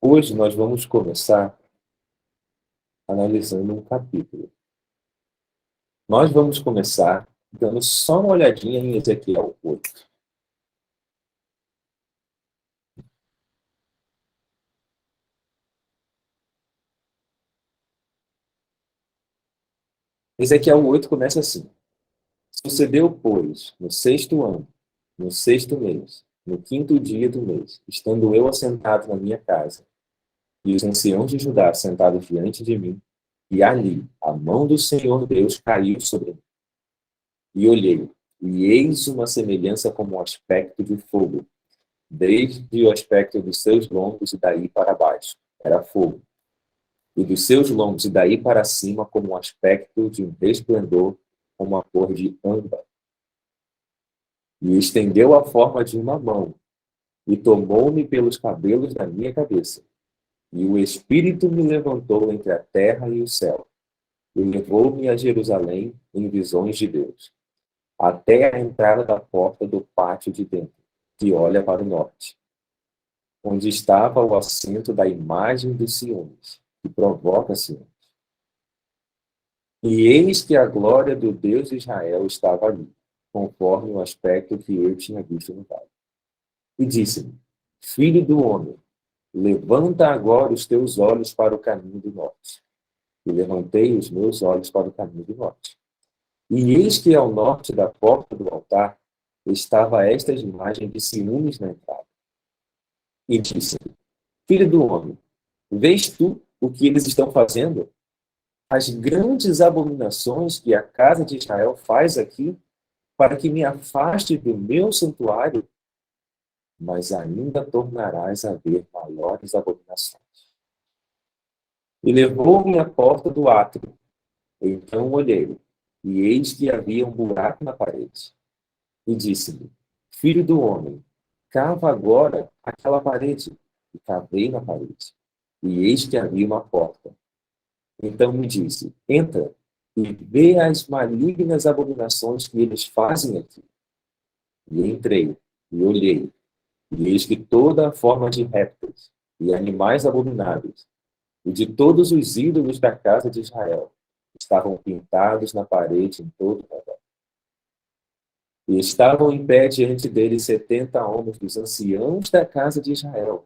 Hoje nós vamos começar analisando um capítulo. Nós vamos começar dando só uma olhadinha em Ezequiel 8. Ezequiel 8 começa assim: Sucedeu, pois, no sexto ano, no sexto mês, no quinto dia do mês, estando eu assentado na minha casa, e os anciãos de Judá sentados diante de mim, e ali a mão do Senhor Deus caiu sobre mim. E olhei, e eis uma semelhança como um aspecto de fogo, desde o aspecto dos seus lombos e daí para baixo, era fogo, e dos seus lombos e daí para cima como um aspecto de um resplendor, como a cor de âmbar. E estendeu a forma de uma mão, e tomou-me pelos cabelos da minha cabeça. E o Espírito me levantou entre a terra e o céu, e levou-me a Jerusalém em visões de Deus, até a entrada da porta do pátio de dentro, que olha para o norte, onde estava o assento da imagem dos ciúmes, que provoca ciúmes. E eis que a glória do Deus de Israel estava ali, conforme o aspecto que eu tinha visto no vale. E disse-me: Filho do homem, levanta agora os teus olhos para o caminho do norte. E levantei os meus olhos para o caminho do norte. E eis que ao norte da porta do altar estava esta imagem de ciúmes na entrada. E disse-me: Filho do homem, vês tu o que eles estão fazendo? As grandes abominações que a casa de Israel faz aqui, para que me afaste do meu santuário, mas ainda tornarás a ver maiores abominações. E levou-me à porta do átrio. Então olhei, e eis que havia um buraco na parede. E disse-me: Filho do homem, cava agora aquela parede. E cavei na parede. E eis que havia uma porta. Então me disse: Entra e vê as malignas abominações que eles fazem aqui. E entrei, e olhei, e eis que toda a forma de répteis e animais abomináveis, e de todos os ídolos da casa de Israel, estavam pintados na parede em todo o redor. E estavam em pé diante dele 70 homens dos anciãos da casa de Israel,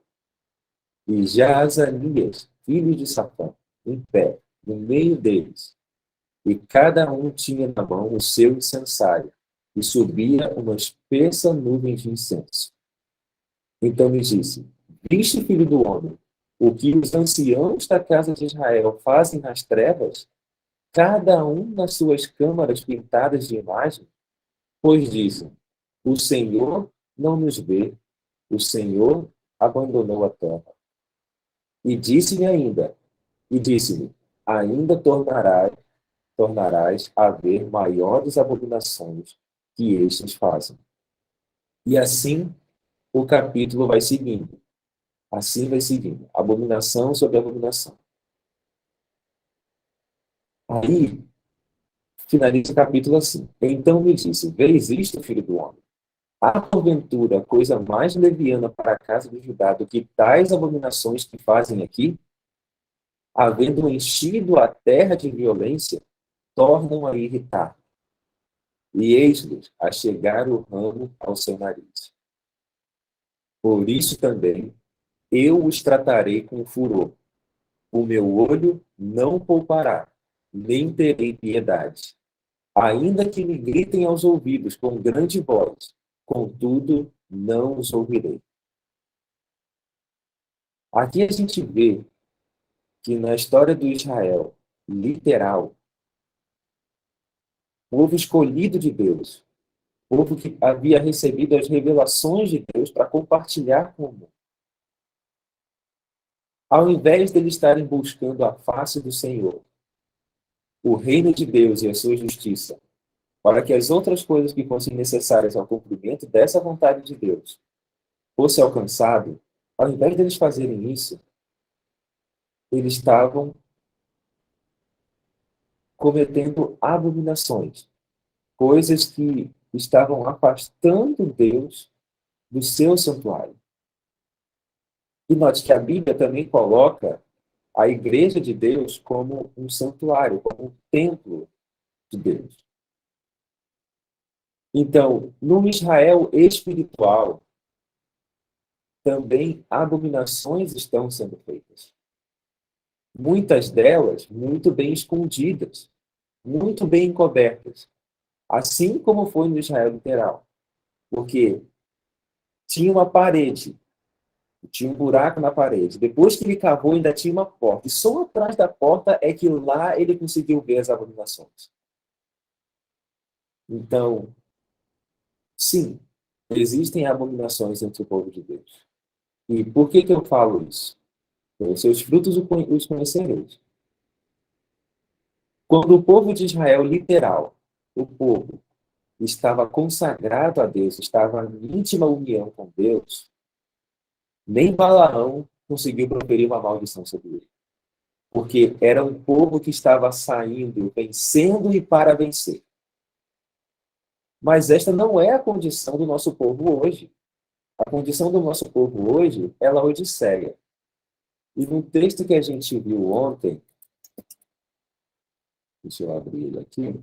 e Jaazanias, filho de Safã, em pé, no meio deles. E cada um tinha na mão o seu incensário, e subia uma espessa nuvem de incenso. Então me disse: Viste, filho do homem, o que os anciãos da casa de Israel fazem nas trevas, cada um nas suas câmaras pintadas de imagem? Pois dizem: O Senhor não nos vê, o Senhor abandonou a terra. E disse-me ainda, e disse-me: Ainda tornarás a ver maiores abominações que estes fazem. E assim o capítulo vai seguindo. Assim vai seguindo. Abominação sobre abominação. Aí, finaliza o capítulo assim. Então me disse: Vês isto, filho do homem? Há, porventura, coisa mais leviana para a casa de Judá do que tais abominações que fazem aqui? Havendo enchido a terra de violência, tornam a irritar. E eis-lhes a chegar o ramo ao seu nariz. Por isso também eu os tratarei com furor. O meu olho não poupará, nem terei piedade. Ainda que me gritem aos ouvidos com grande voz, contudo não os ouvirei. Aqui a gente vê que na história do Israel, literal, povo escolhido de Deus, povo que havia recebido as revelações de Deus para compartilhar com o mundo. Ao invés de eles estarem buscando a face do Senhor, o reino de Deus e a sua justiça, para que as outras coisas que fossem necessárias ao cumprimento dessa vontade de Deus fosse alcançado, ao invés deles fazerem isso, eles estavam cometendo abominações, coisas que estavam afastando Deus do seu santuário. E note que a Bíblia também coloca a igreja de Deus como um santuário, como um templo de Deus. Então, no Israel espiritual, também abominações estão sendo feitas. Muitas delas muito bem escondidas, muito bem encobertas, assim como foi no Israel literal. Porque tinha uma parede, tinha um buraco na parede. Depois que ele cavou, ainda tinha uma porta. E só atrás da porta é que lá ele conseguiu ver as abominações. Então, sim, existem abominações entre o povo de Deus. E por que que eu falo isso? Pelos seus frutos os conhecereis. Quando o povo de Israel, literal, o povo, estava consagrado a Deus, estava em íntima união com Deus, nem Balaão conseguiu proferir uma maldição sobre ele. Porque era um povo que estava saindo, vencendo e para vencer. Mas esta não é a condição do nosso povo hoje. A condição do nosso povo hoje é a Laodiceia. E no texto que a gente viu ontem, deixa eu abrir ele aqui,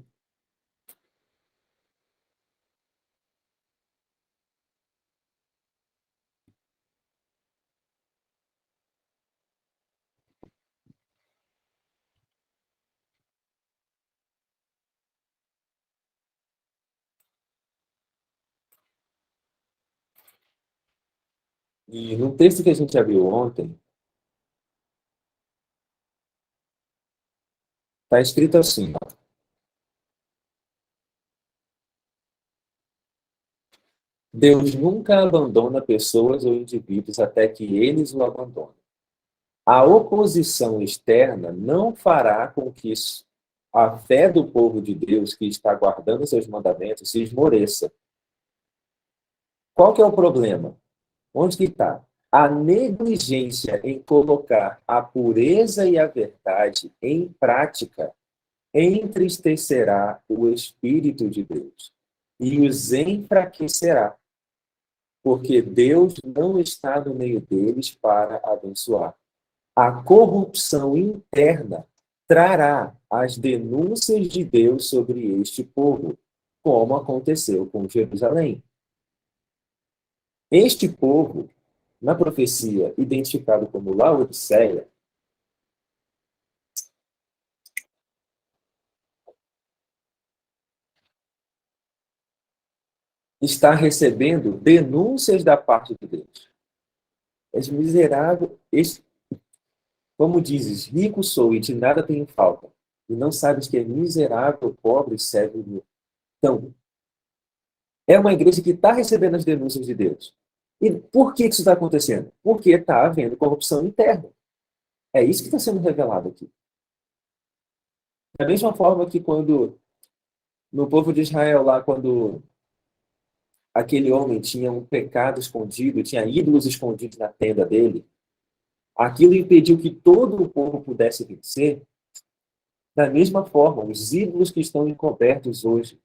e no texto que a gente já viu ontem, está escrito assim: Deus nunca abandona pessoas ou indivíduos até que eles o abandonem. A oposição externa não fará com que a fé do povo de Deus, que está guardando seus mandamentos, se esmoreça. Qual que é o problema? Onde que está? A negligência em colocar a pureza e a verdade em prática entristecerá o Espírito de Deus e os enfraquecerá, porque Deus não está no meio deles para abençoar. A corrupção interna trará as denúncias de Deus sobre este povo, como aconteceu com Jerusalém. Este povo, na profecia identificado como Laodiceia, está recebendo denúncias da parte de Deus. És miserável, como dizes, rico sou e de nada tenho falta, e não sabes que é miserável, pobre e cego. Então, é uma igreja que está recebendo as denúncias de Deus. E por que isso está acontecendo? Porque está havendo corrupção interna. É isso que está sendo revelado aqui. Da mesma forma que quando, no povo de Israel, lá, quando aquele homem tinha um pecado escondido, tinha ídolos escondidos na tenda dele, aquilo impediu que todo o povo pudesse vencer. Da mesma forma, os ídolos que estão encobertos hoje,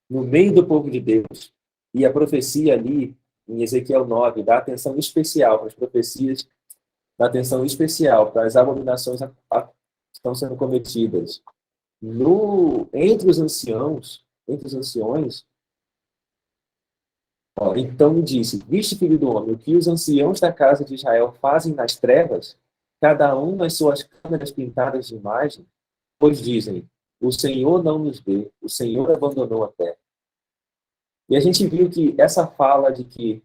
no meio do povo de Deus, e a profecia ali, em Ezequiel 9, dá atenção especial para as profecias, dá atenção especial para as abominações que estão sendo cometidas entre os anciões. Ó, então me disse: Viste, filho do homem, o que os anciãos da casa de Israel fazem nas trevas, cada um nas suas câmeras pintadas de imagem, pois dizem: O Senhor não nos vê, o Senhor abandonou a terra. E a gente viu que essa fala de que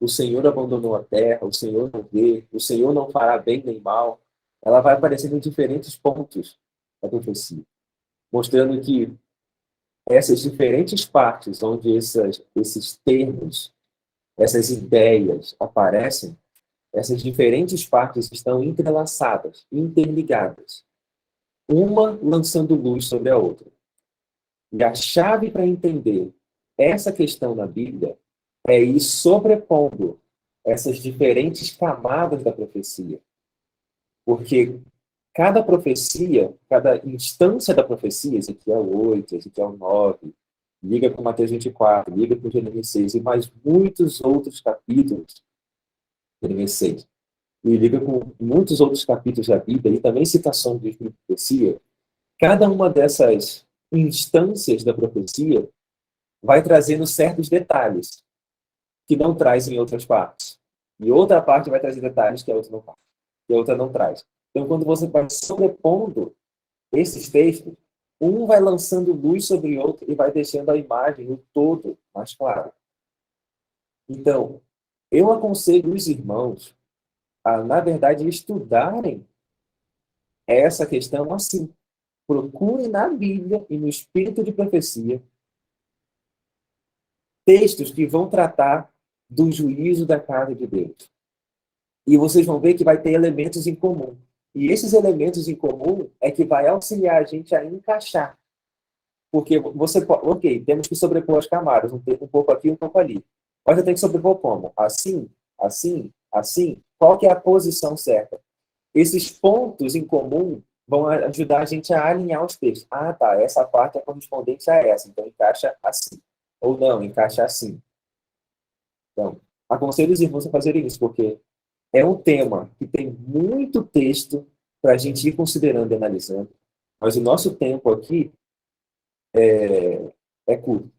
o Senhor abandonou a terra, o Senhor não vê, o Senhor não fará bem nem mal, ela vai aparecendo em diferentes pontos da profecia, mostrando que essas diferentes partes onde esses termos, essas ideias aparecem, essas diferentes partes estão entrelaçadas, interligadas, uma lançando luz sobre a outra. E a chave para entender essa questão na Bíblia é ir sobrepondo essas diferentes camadas da profecia. Porque cada profecia, cada instância da profecia, Ezequiel 8, Ezequiel 9, liga com Mateus 24, liga com Gênesis 6 e mais muitos outros capítulos, Jeremias 6. E liga com muitos outros capítulos da Bíblia e também citações de profecia. Cada uma dessas instâncias da profecia vai trazendo certos detalhes que não traz em outras partes. E outra parte vai trazer detalhes que a outra não faz, que a outra não traz. Então, quando você vai sobrepondo esses textos, um vai lançando luz sobre o outro e vai deixando a imagem, o todo, mais claro. Então, eu aconselho os irmãos a, na verdade, estudarem essa questão assim. Procurem na Bíblia e no Espírito de Profecia textos que vão tratar do juízo da casa de Deus. E vocês vão ver que vai ter elementos em comum. E esses elementos em comum é que vai auxiliar a gente a encaixar. Porque você pode, ok, temos que sobrepor as camadas, um pouco aqui, um pouco ali. Mas eu tenho que sobrepor como? Assim, assim, assim. Qual que é a posição certa? Esses pontos em comum vão ajudar a gente a alinhar os textos. Ah, tá, essa parte é correspondente a essa, então encaixa assim. Ou não, encaixa assim. Então, aconselho os irmãos a fazerem isso, porque é um tema que tem muito texto para a gente ir considerando e analisando, mas o nosso tempo aqui é curto.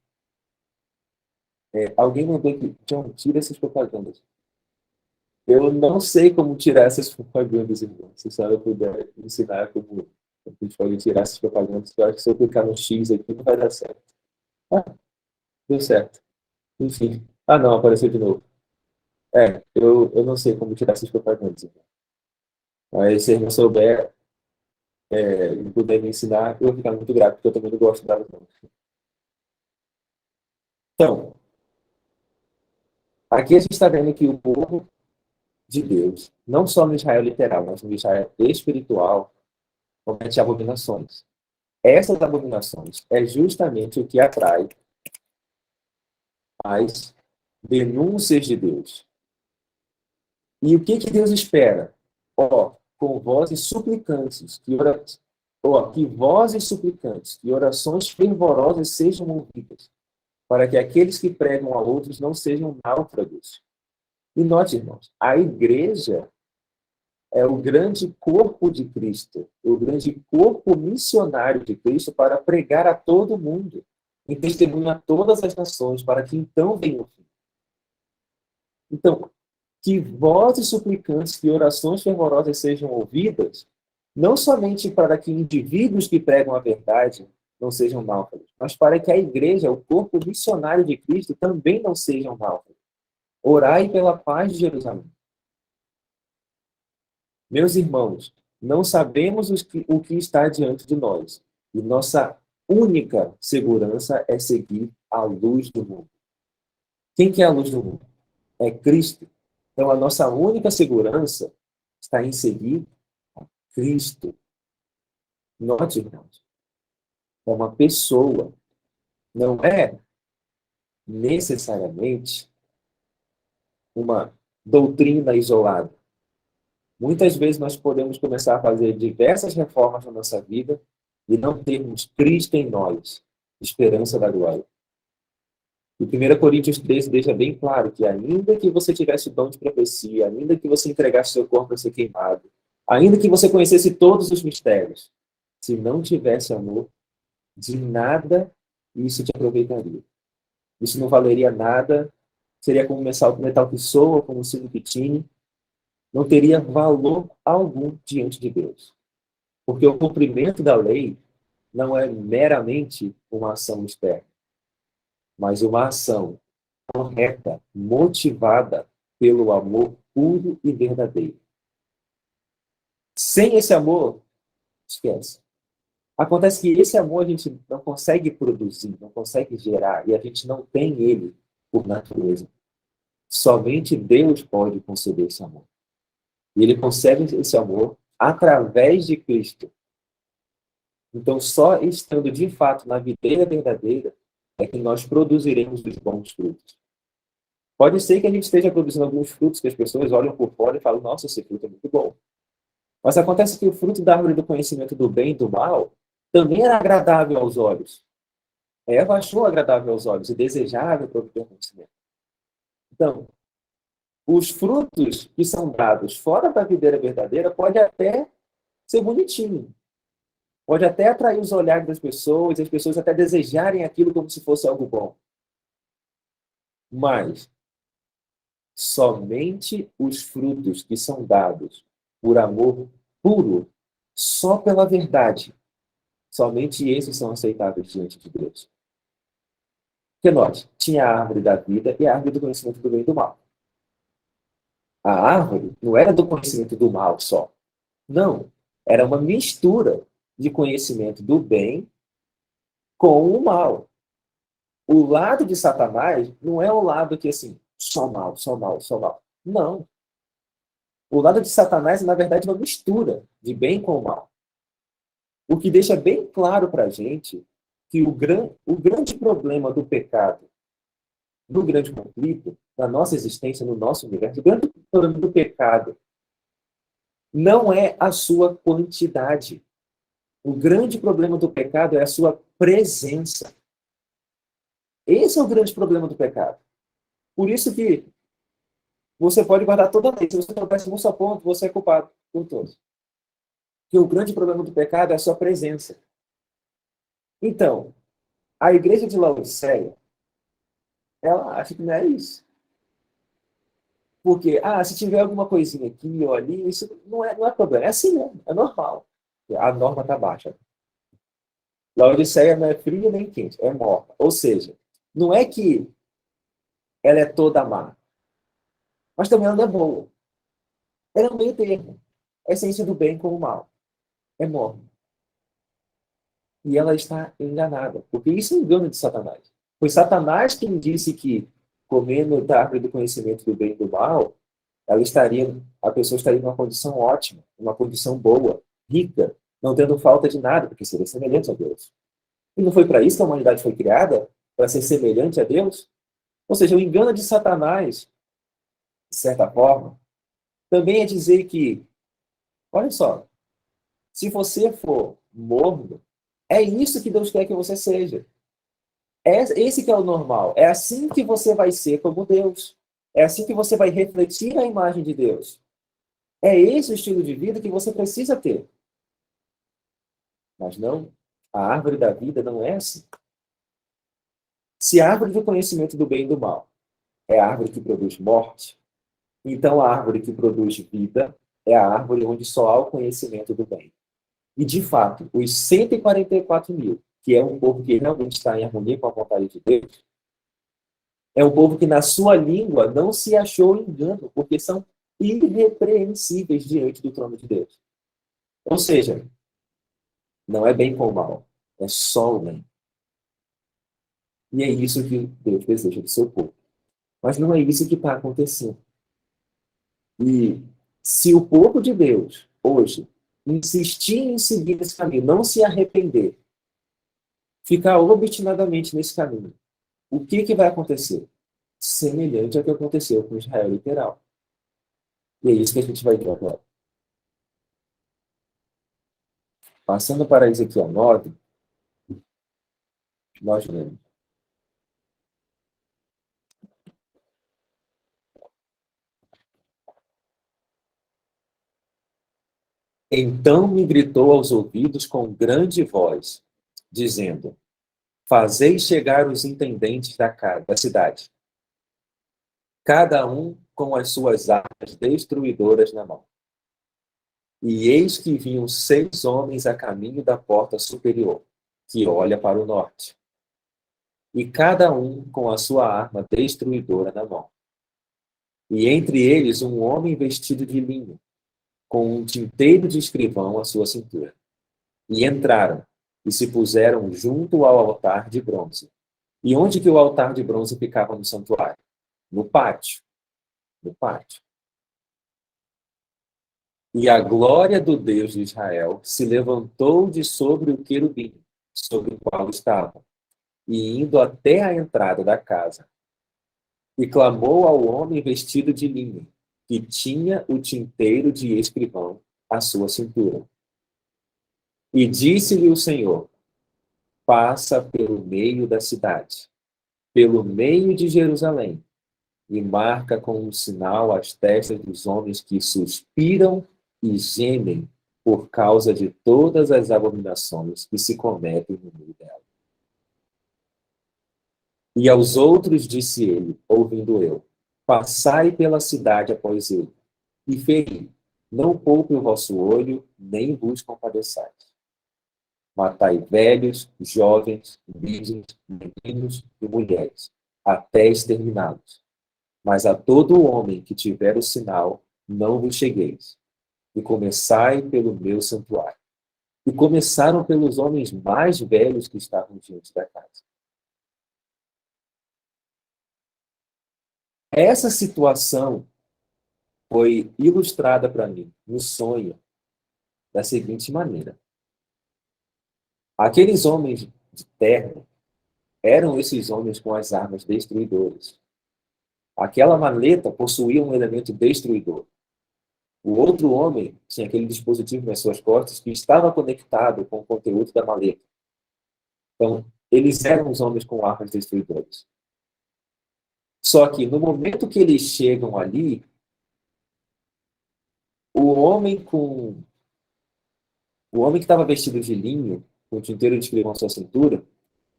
Alguém mandou aqui, John, tira essas propagandas. Eu não sei como tirar essas propagandas, irmão. Se a senhora puder ensinar como a gente pode tirar essas propagandas, eu acho que se eu clicar no X aqui não vai dar certo. Ah, deu certo. Enfim. Ah, não, apareceu de novo. Eu não sei como tirar essas propagandas, irmão. Mas se a irmã souber, e puder me ensinar, eu vou ficar muito grato, porque eu também não gosto delas, não. Então, aqui a gente está vendo que o povo de Deus, não só no Israel literal, mas no Israel espiritual, comete abominações. Essas abominações é justamente o que atrai as denúncias de Deus. E o que Deus espera? Com vozes suplicantes, que vozes suplicantes e orações fervorosas sejam ouvidas, para que aqueles que pregam a outros não sejam náufragos. E note, irmãos, a igreja é o grande corpo de Cristo, o grande corpo missionário de Cristo para pregar a todo mundo, em testemunho a todas as nações, para que então venha o fim. Então, que vozes suplicantes e orações fervorosas sejam ouvidas, não somente para que indivíduos que pregam a verdade não sejam náufragos, mas para que a igreja, o corpo missionário de Cristo, também não sejam náufragos. Orai pela paz de Jerusalém. Meus irmãos, não sabemos o que está diante de nós, e nossa única segurança é seguir a luz do mundo. Quem que é a luz do mundo? É Cristo. Então, a nossa única segurança está em seguir Cristo. Note, irmãos, é uma pessoa, não é necessariamente uma doutrina isolada. Muitas vezes nós podemos começar a fazer diversas reformas na nossa vida e não termos Cristo em nós, esperança da glória. E 1 Coríntios 13 deixa bem claro que ainda que você tivesse o dom de profecia, ainda que você entregasse seu corpo a ser queimado, ainda que você conhecesse todos os mistérios, se não tivesse amor, de nada isso te aproveitaria. Isso não valeria nada, seria como um metal que soa, como um sino que tine, não teria valor algum diante de Deus. Porque o cumprimento da lei não é meramente uma ação externa, mas uma ação correta, motivada pelo amor puro e verdadeiro. Sem esse amor, esquece. Acontece que esse amor a gente não consegue produzir, não consegue gerar, e a gente não tem ele por natureza. Somente Deus pode conceder esse amor. E ele concede esse amor através de Cristo. Então, só estando de fato na videira verdadeira é que nós produziremos os bons frutos. Pode ser que a gente esteja produzindo alguns frutos que as pessoas olham por fora e falam, nossa, esse fruto é muito bom. Mas acontece que o fruto da árvore do conhecimento do bem e do mal também era agradável aos olhos. Eva achou agradável aos olhos e desejável para obter conhecimento. Então, Os frutos que são dados fora da videira verdadeira pode até ser bonitinho. Pode até atrair os olhares das pessoas, e as pessoas até desejarem aquilo como se fosse algo bom. Mas somente os frutos que são dados por amor puro, só pela verdade, somente esses são aceitáveis diante de Deus. Porque nós tinha a árvore da vida e a árvore do conhecimento do bem e do mal. A árvore não era do conhecimento do mal só. Não. Era uma mistura de conhecimento do bem com o mal. O lado de Satanás não é o lado que, assim, só mal, só mal, só mal. Não. O lado de Satanás é, na verdade, uma mistura de bem com o mal. O que deixa bem claro para a gente que o grande problema do pecado, do grande conflito, na nossa existência, no nosso universo, o grande problema do pecado não é a sua quantidade. O grande problema do pecado é a sua presença. Esse é o grande problema do pecado. Por isso que você pode guardar toda a lei. Se você tropeça num só ponto, você é culpado por todos. Porque o grande problema do pecado é a sua presença. Então, a igreja de Laodiceia, ela acha que não é isso. Porque, se tiver alguma coisinha aqui ou ali, isso não é problema. É assim mesmo, é normal. A norma está baixa. Laodiceia não é fria nem quente, é morta. Ou seja, não é que ela é toda má, mas também ela não é boa. Ela é um meio termo. A essência do bem com o mal. É morta. E ela está enganada, porque isso é engano de Satanás. Foi Satanás quem disse que, comendo da árvore do conhecimento do bem e do mal, a pessoa estaria numa condição ótima, uma condição boa, rica, não tendo falta de nada, porque seria semelhante a Deus. E não foi para isso que a humanidade foi criada? Para ser semelhante a Deus? Ou seja, o engano de Satanás, de certa forma, também é dizer que, olha só, se você for morno, é isso que Deus quer que você seja. Esse que é o normal. É assim que você vai ser como Deus. É assim que você vai refletir a imagem de Deus. É esse o estilo de vida que você precisa ter. Mas não, a árvore da vida não é assim. Se a árvore do conhecimento do bem e do mal é a árvore que produz morte, então a árvore que produz vida é a árvore onde só há o conhecimento do bem. E, de fato, os 144 mil, que é um povo que realmente está em harmonia com a vontade de Deus, é um povo que na sua língua não se achou engano, porque são irrepreensíveis diante do trono de Deus. Ou seja, não é bem com o mal, é só o bem. E é isso que Deus deseja do seu povo. Mas não é isso que está acontecendo. E se o povo de Deus, hoje, insistir em seguir esse caminho, não se arrepender, ficar obstinadamente nesse caminho, o que vai acontecer? Semelhante ao que aconteceu com Israel literal. E é isso que a gente vai ver agora. Passando para Ezequiel 9, nós lemos. Então me gritou aos ouvidos com grande voz, dizendo: Fazei chegar os intendentes da cidade, cada um com as suas armas destruidoras na mão. E eis que vinham 6 homens a caminho da porta superior, que olha para o norte, e cada um com a sua arma destruidora na mão. E entre eles um homem vestido de linho, com um tinteiro de escrivão à sua cintura. E entraram, e se puseram junto ao altar de bronze. E onde que o altar de bronze ficava no santuário? No pátio. No pátio. E a glória do Deus de Israel se levantou de sobre o querubim, sobre o qual estava, e indo até a entrada da casa, e clamou ao homem vestido de linho, que tinha o tinteiro de escrivão à sua cintura. E disse-lhe o Senhor: passa pelo meio da cidade, pelo meio de Jerusalém, e marca com um sinal as testas dos homens que suspiram e gemem por causa de todas as abominações que se cometem no meio dela. E aos outros disse ele, ouvindo eu, passai pela cidade após ele, e feri, não poupe o vosso olho, nem vos compadeçais. Matai velhos, jovens, virgens, meninos e mulheres, até exterminados. Mas a todo homem que tiver o sinal, não vos chegueis. E começai pelo meu santuário. E começaram pelos homens mais velhos que estavam diante da casa. Essa situação foi ilustrada para mim no sonho da seguinte maneira. Aqueles homens de terra eram esses homens com as armas destruidoras. Aquela maleta possuía um elemento destruidor. O outro homem tinha aquele dispositivo nas suas costas que estava conectado com o conteúdo da maleta. Então, eles eram os homens com armas destruidoras. Só que no momento que eles chegam ali, o homem que estava vestido de linho, com o tinteiro de escrever na sua cintura,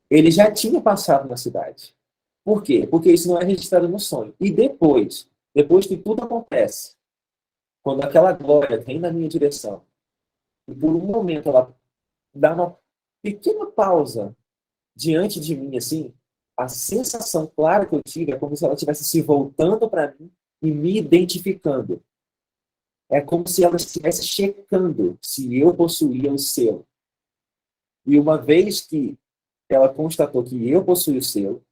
ele já tinha passado na cidade. Por quê? Porque isso não é registrado no sonho. E depois que tudo acontece, quando aquela glória vem na minha direção, e por um momento ela dá uma pequena pausa diante de mim, assim, a sensação clara que eu tive é como se ela estivesse se voltando para mim e me identificando. É como se ela estivesse checando se eu possuía o selo. E uma vez que ela constatou que eu possuía o selo,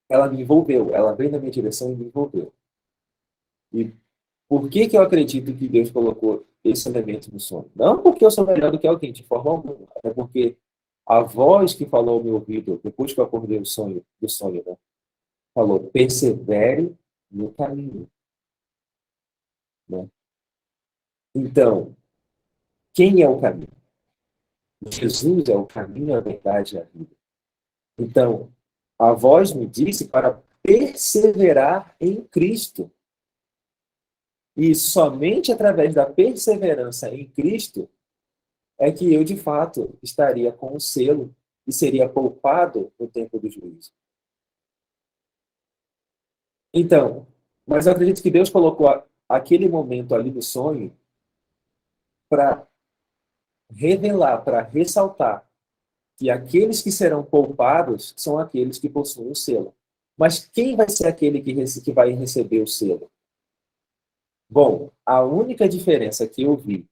ela me envolveu. Ela veio na minha direção e me envolveu. E por que eu acredito que Deus colocou esse elemento no sonho? Não porque eu sou melhor do que alguém, de forma alguma. É porque a voz que falou ao meu ouvido, depois que eu acordei do sonho, né? Falou, persevere no caminho. Né? Então, quem é o caminho? Jesus é o caminho, a verdade e a vida. Então, a voz me disse para perseverar em Cristo. E somente através da perseverança em Cristo é que eu, de fato, estaria com o selo e seria poupado no tempo do juízo. Então, mas eu acredito que Deus colocou aquele momento ali no sonho para revelar, para ressaltar que aqueles que serão poupados são aqueles que possuem o selo. Mas quem vai ser aquele que vai receber o selo? Bom, a única diferença que eu vi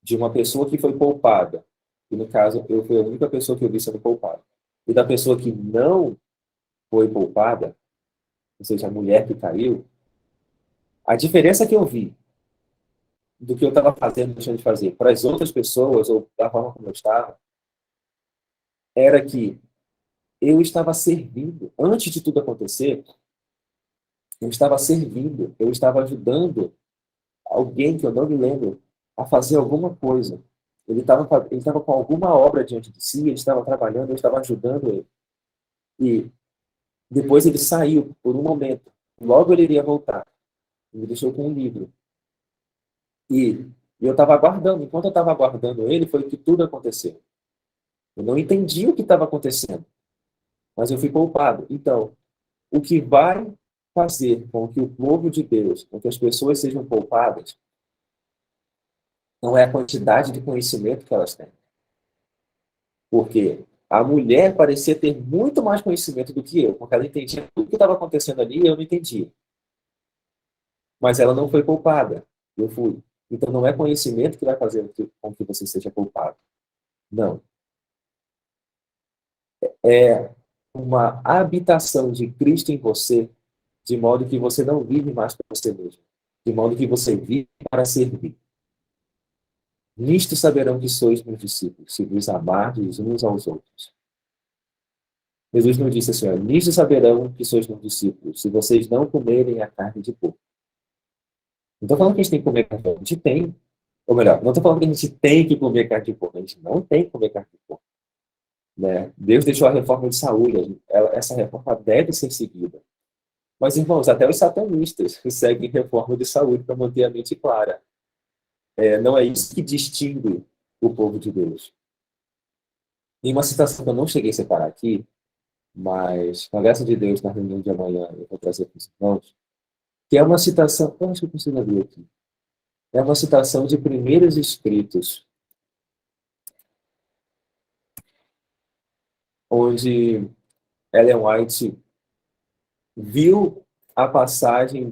de uma pessoa que foi poupada, e no caso eu fui a única pessoa que eu vi sendo poupada, e da pessoa que não foi poupada, ou seja, a mulher que caiu, a diferença que eu vi do que eu estava fazendo, deixando de fazer, para as outras pessoas, ou da forma como eu estava, era que eu estava servindo. Antes de tudo acontecer, eu estava servindo, eu estava ajudando alguém que eu não me lembro a fazer alguma coisa. Ele estava com alguma obra diante de si, ele estava trabalhando, eu estava ajudando ele. E depois ele saiu por um momento. Logo ele iria voltar. Me deixou com um livro. E eu estava aguardando. Enquanto eu estava aguardando ele, foi que tudo aconteceu. Eu não entendi o que estava acontecendo, mas eu fui poupado. Então, o que vai fazer com que o povo de Deus, com que as pessoas sejam poupadas, não é a quantidade de conhecimento que elas têm. Porque a mulher parecia ter muito mais conhecimento do que eu, porque ela entendia tudo o que estava acontecendo ali e eu não entendia. Mas ela não foi poupada. Eu fui. Então não é conhecimento que vai fazer com que você seja poupado. Não. É uma habitação de Cristo em você, de modo que você não vive mais para você mesmo. De modo que você vive para servir. Nisto saberão que sois meus discípulos, se vos amardes uns aos outros. Jesus não disse assim, nisto saberão que sois meus discípulos, se vocês não comerem a carne de porco. Não estou falando que a gente tem que comer carne de porco, a gente tem. Ou melhor, não estou falando que a gente tem que comer carne de porco, a gente não tem que comer carne de porco. Né? Deus deixou a reforma de saúde, essa reforma deve ser seguida. Mas, irmãos, até os satanistas seguem reforma de saúde para manter a mente clara. Não é isso que distingue o povo de Deus. Em uma citação que eu não cheguei a separar aqui, mas, com a graça de Deus, na reunião de amanhã, eu vou trazer para os irmãos, que é uma citação, eu acho que eu consigo abrir aqui, é uma citação de primeiros escritos, onde Ellen White viu a passagem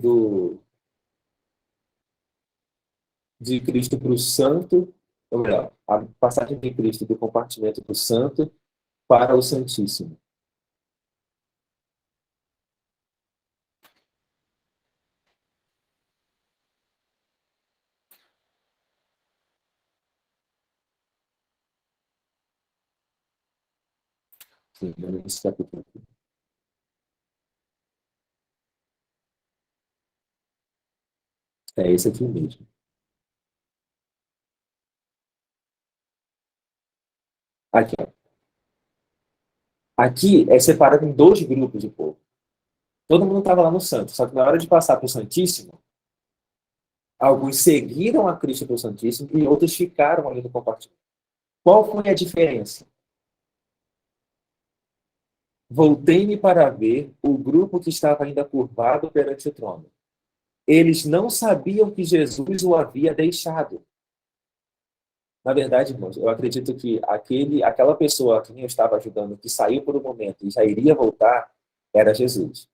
de Cristo para o santo, ou melhor, a passagem de Cristo do compartimento do santo para o santíssimo. Sim, nesse capítulo aqui. É esse aqui mesmo. Aqui, ó. Aqui é separado em dois grupos de povo. Todo mundo estava lá no santo, só que na hora de passar para o santíssimo, alguns seguiram a Cristo para o santíssimo e outros ficaram ali no compartimento. Qual foi a diferença? Voltei-me para ver o grupo que estava ainda curvado perante o trono. Eles não sabiam que Jesus o havia deixado. Na verdade, irmãos, eu acredito que aquela pessoa a quem eu estava ajudando, que saiu por um momento e já iria voltar, era Jesus.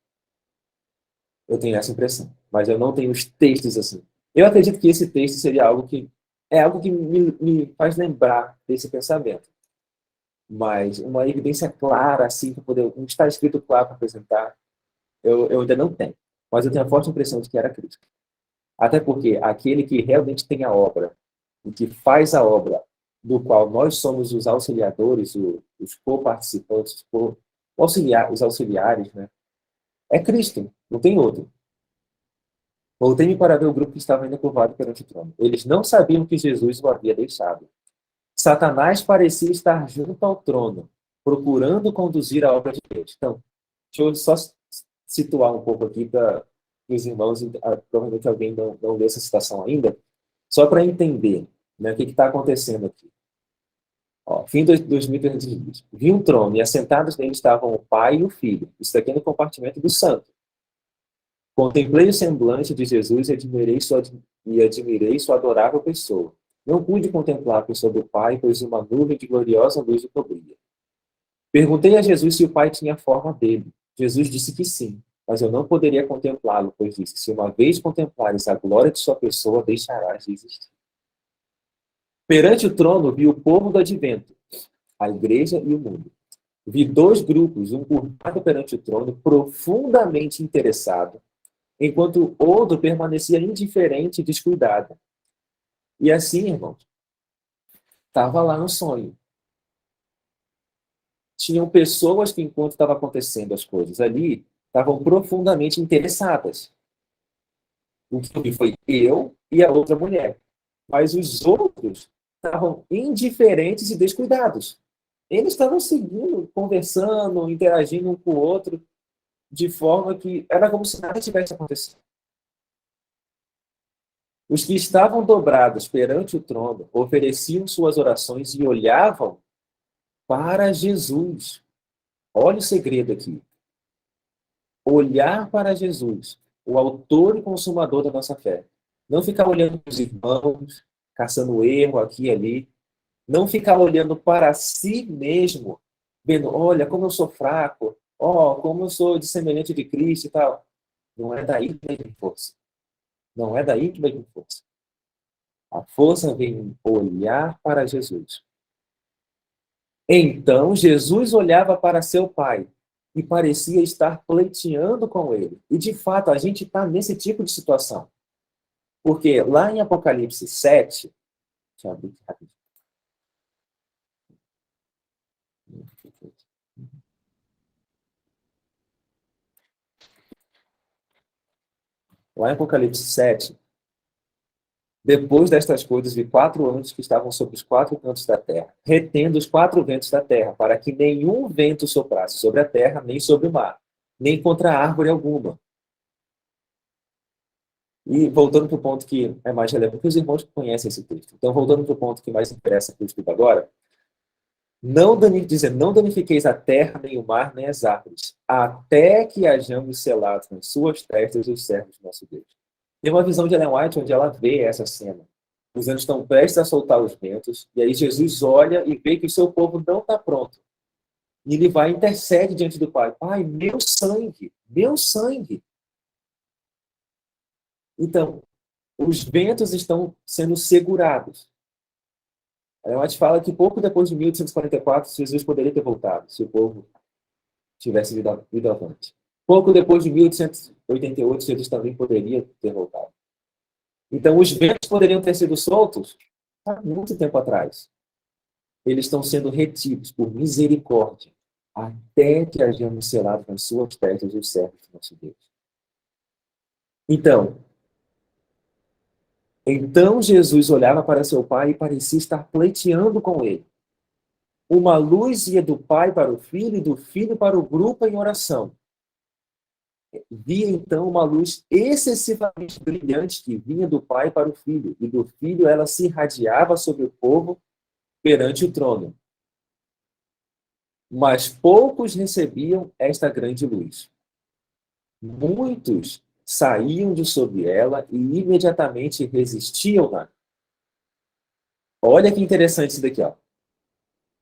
Eu tenho essa impressão. Mas eu não tenho os textos assim. Eu acredito que esse texto seria algo que me faz lembrar desse pensamento. Mas uma evidência clara, assim, para poder. Não está escrito claro para apresentar, eu ainda não tenho. Mas eu tenho a forte impressão de que era Cristo. Até porque aquele que realmente tem a obra, e que faz a obra, do qual nós somos os auxiliadores, os co-participantes, os auxiliares, né? É Cristo, não tem outro. Voltei-me para ver o grupo que estava ainda curvado perante o trono. Eles não sabiam que Jesus o havia deixado. Satanás parecia estar junto ao trono, procurando conduzir a obra de Deus. Então, deixa eu só situar um pouco aqui para os irmãos, provavelmente alguém não leu essa citação ainda, só para entender, né, o que está acontecendo aqui. Ó, fim de 2320. Vi um trono e assentados nele estavam o Pai e o Filho. Isso daqui é no compartimento do santo. Contemplei o semblante de Jesus e admirei sua adorável pessoa. Não pude contemplar a pessoa do Pai, pois uma nuvem de gloriosa luz o cobria. Perguntei a Jesus se o Pai tinha a forma dele. Jesus disse que sim, mas eu não poderia contemplá-lo, pois disse: se uma vez contemplares a glória de sua pessoa, deixarás de existir. Perante o trono vi o povo do advento, a igreja e o mundo. Vi dois grupos, um curvado perante o trono, profundamente interessado, enquanto o outro permanecia indiferente e descuidado. E assim, irmãos, estava lá no sonho. Tinham pessoas que, enquanto estava acontecendo as coisas ali, estavam profundamente interessadas. O que eu vi foi eu e a outra mulher. Mas os outros estavam indiferentes e descuidados. Eles estavam seguindo, conversando, interagindo um com o outro, de forma que era como se nada tivesse acontecido. Os que estavam dobrados perante o trono ofereciam suas orações e olhavam para Jesus. Olha o segredo aqui. Olhar para Jesus, o autor e consumador da nossa fé. Não ficar olhando para os irmãos, caçando erro aqui e ali. Não ficar olhando para si mesmo, vendo, olha, como eu sou fraco, como eu sou dissemelhante de Cristo e tal. Não é daí que vem força. Não é daí que vem força. A força vem em olhar para Jesus. Então, Jesus olhava para seu pai e parecia estar pleiteando com ele. E, de fato, a gente está nesse tipo de situação. Porque lá em Apocalipse 7, deixa eu abrir aqui rapidinho. Lá em Apocalipse 7, depois destas coisas, vi 4 anjos que estavam sobre os 4 cantos da terra, retendo os 4 ventos da terra, para que nenhum vento soprasse sobre a terra, nem sobre o mar, nem contra árvore alguma. E voltando para o ponto que é mais relevante, porque os irmãos conhecem esse texto. Então, voltando para o ponto que mais interessa para o estudo agora, não danifiqueis a terra, nem o mar, nem as árvores, até que hajamos selados nas suas testas os servos do nosso Deus. Tem uma visão de Ellen White onde ela vê essa cena. Os anjos estão prestes a soltar os ventos, e aí Jesus olha e vê que o seu povo não está pronto. E ele vai e intercede diante do Pai. Pai, meu sangue, meu sangue. Então, os ventos estão sendo segurados. A White fala que pouco depois de 1844, Jesus poderia ter voltado, se o povo tivesse ido avante. Pouco depois de 1888, Jesus também poderia ter voltado. Então, os ventos poderiam ter sido soltos há muito tempo atrás. Eles estão sendo retidos por misericórdia, até que hajamos selado nas suas testas os servos do nosso Deus. Então Jesus olhava para seu pai e parecia estar pleiteando com ele. Uma luz ia do pai para o filho e do filho para o grupo em oração. Via então uma luz excessivamente brilhante que vinha do pai para o filho, e do filho ela se irradiava sobre o povo perante o trono. Mas poucos recebiam esta grande luz. Muitos saíam de sob ela e imediatamente resistiam-na. Olha que interessante isso daqui, ó.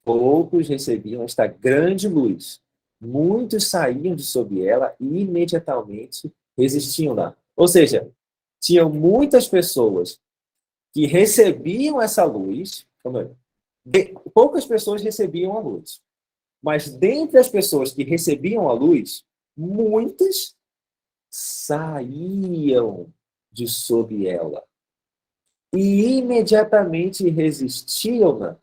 Poucos recebiam esta grande luz. Muitos saíam de sob ela e imediatamente resistiam-na. Ou seja, tinham muitas pessoas que recebiam essa luz, poucas pessoas recebiam a luz. Mas dentre as pessoas que recebiam a luz, muitas saíam de sob ela e imediatamente resistiam-na.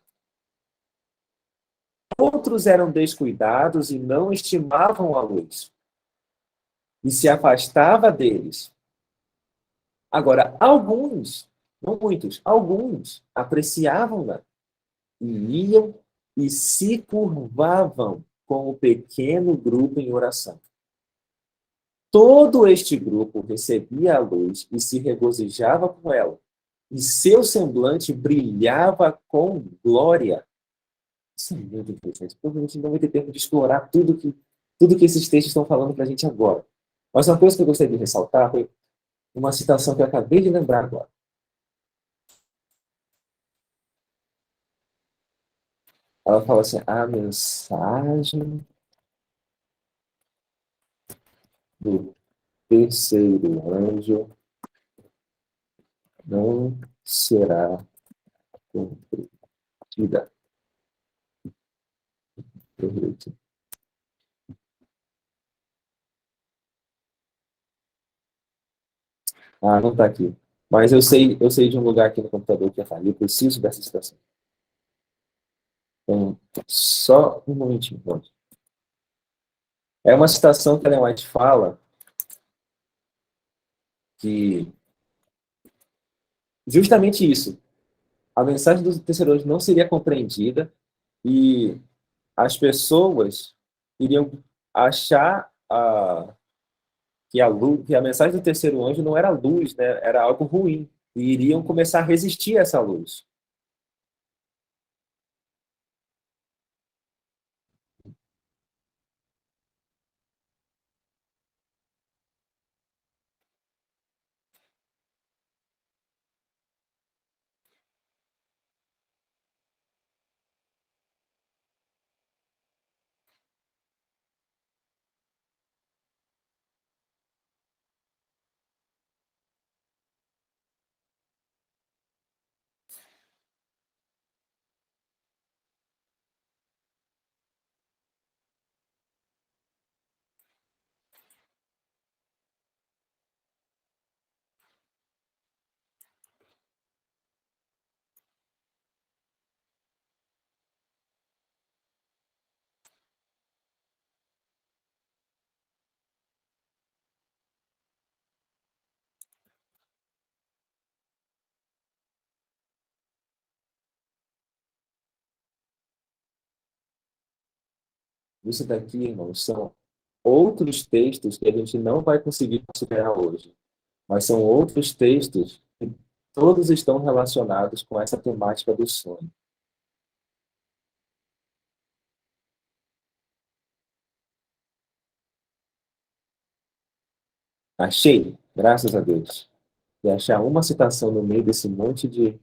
Outros eram descuidados e não estimavam a luz e se afastava deles. Agora, alguns, não muitos, alguns apreciavam-na e iam e se curvavam com o pequeno grupo em oração. Todo este grupo recebia a luz e se regozijava com ela, e seu semblante brilhava com glória. Isso é muito interessante. Provavelmente não vai ter tempo de explorar tudo que esses textos estão falando para a gente agora. Mas uma coisa que eu gostaria de ressaltar foi uma citação que eu acabei de lembrar agora. Ela fala assim, a mensagem do terceiro anjo não será cumprida. Ah, não está aqui. Mas eu sei de um lugar aqui no computador que é ali. Eu preciso dessa citação. Então, só um momentinho. Vamos. É uma citação que a Ellen White fala que justamente isso. A mensagem do terceiro anjo não seria compreendida e as pessoas iriam achar que a mensagem do terceiro anjo não era luz, né? Era algo ruim. E iriam começar a resistir a essa luz. Isso daqui, irmãos, são outros textos que a gente não vai conseguir superar hoje. Mas são outros textos que todos estão relacionados com essa temática do sonho. Achei, graças a Deus. E achar uma citação no meio desse monte de.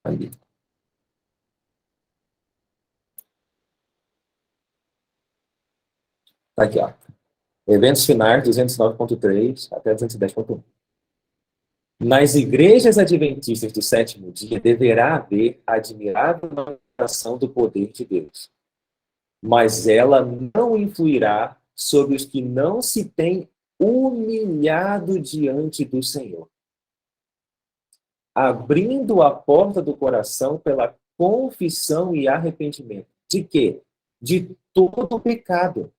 Ali. Tá aqui, ó. Eventos finais 209.3 até 210.1. Nas igrejas adventistas do sétimo dia deverá haver admirável manifestação do poder de Deus, mas ela não influirá sobre os que não se têm humilhado diante do Senhor, abrindo a porta do coração pela confissão e arrependimento. De quê? De todo o pecado.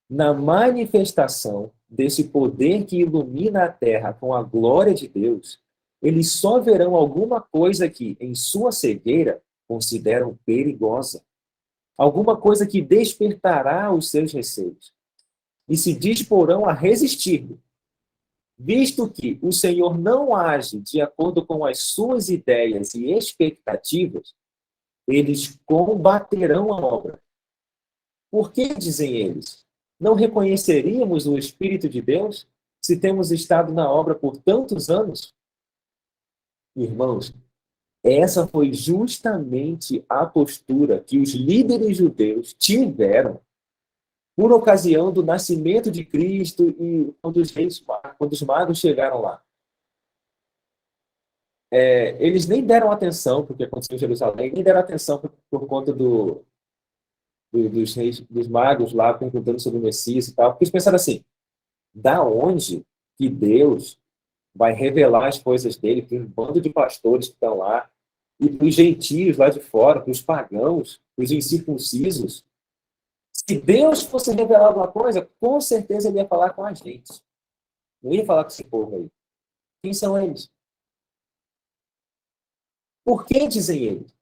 Na manifestação desse poder que ilumina a terra com a glória de Deus, eles só verão alguma coisa que, em sua cegueira, consideram perigosa. Alguma coisa que despertará os seus receios. E se disporão a resistir. Visto que o Senhor não age de acordo com as suas ideias e expectativas, eles combaterão a obra. Por que, dizem eles, não reconheceríamos o Espírito de Deus se temos estado na obra por tantos anos? Irmãos, essa foi justamente a postura que os líderes judeus tiveram por ocasião do nascimento de Cristo e quando os magos chegaram lá. Eles nem deram atenção porque aconteceu em Jerusalém, nem deram atenção por conta dos reis, dos magos lá perguntando sobre o Messias e tal, porque eles pensaram assim, da onde que Deus vai revelar as coisas dele para um bando de pastores que estão lá, e para os gentios lá de fora, para os pagãos, para os incircuncisos? Se Deus fosse revelar alguma coisa, com certeza ele ia falar com a gente. Não ia falar com esse povo aí. Quem são eles? Por que, dizem eles,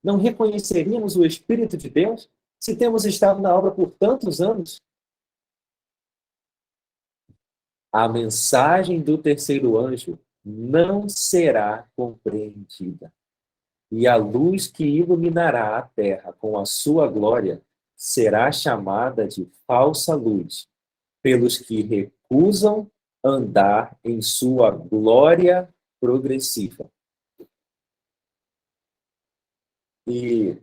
não reconheceríamos o Espírito de Deus se temos estado na obra por tantos anos? A mensagem do terceiro anjo não será compreendida. E a luz que iluminará a terra com a sua glória será chamada de falsa luz, pelos que recusam andar em sua glória progressiva. E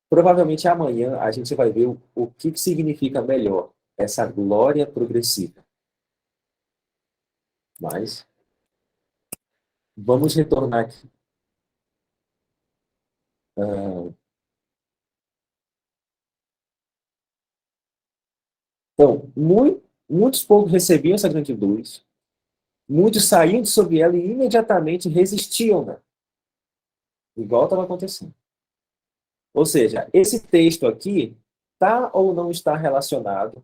provavelmente amanhã a gente vai ver o que significa melhor essa glória progressiva. Mas vamos retornar aqui. Então, muitos povos recebiam essa grande luz, muitos saíam de sob ela e imediatamente resistiam, né? Igual estava acontecendo. Ou seja, esse texto aqui está ou não está relacionado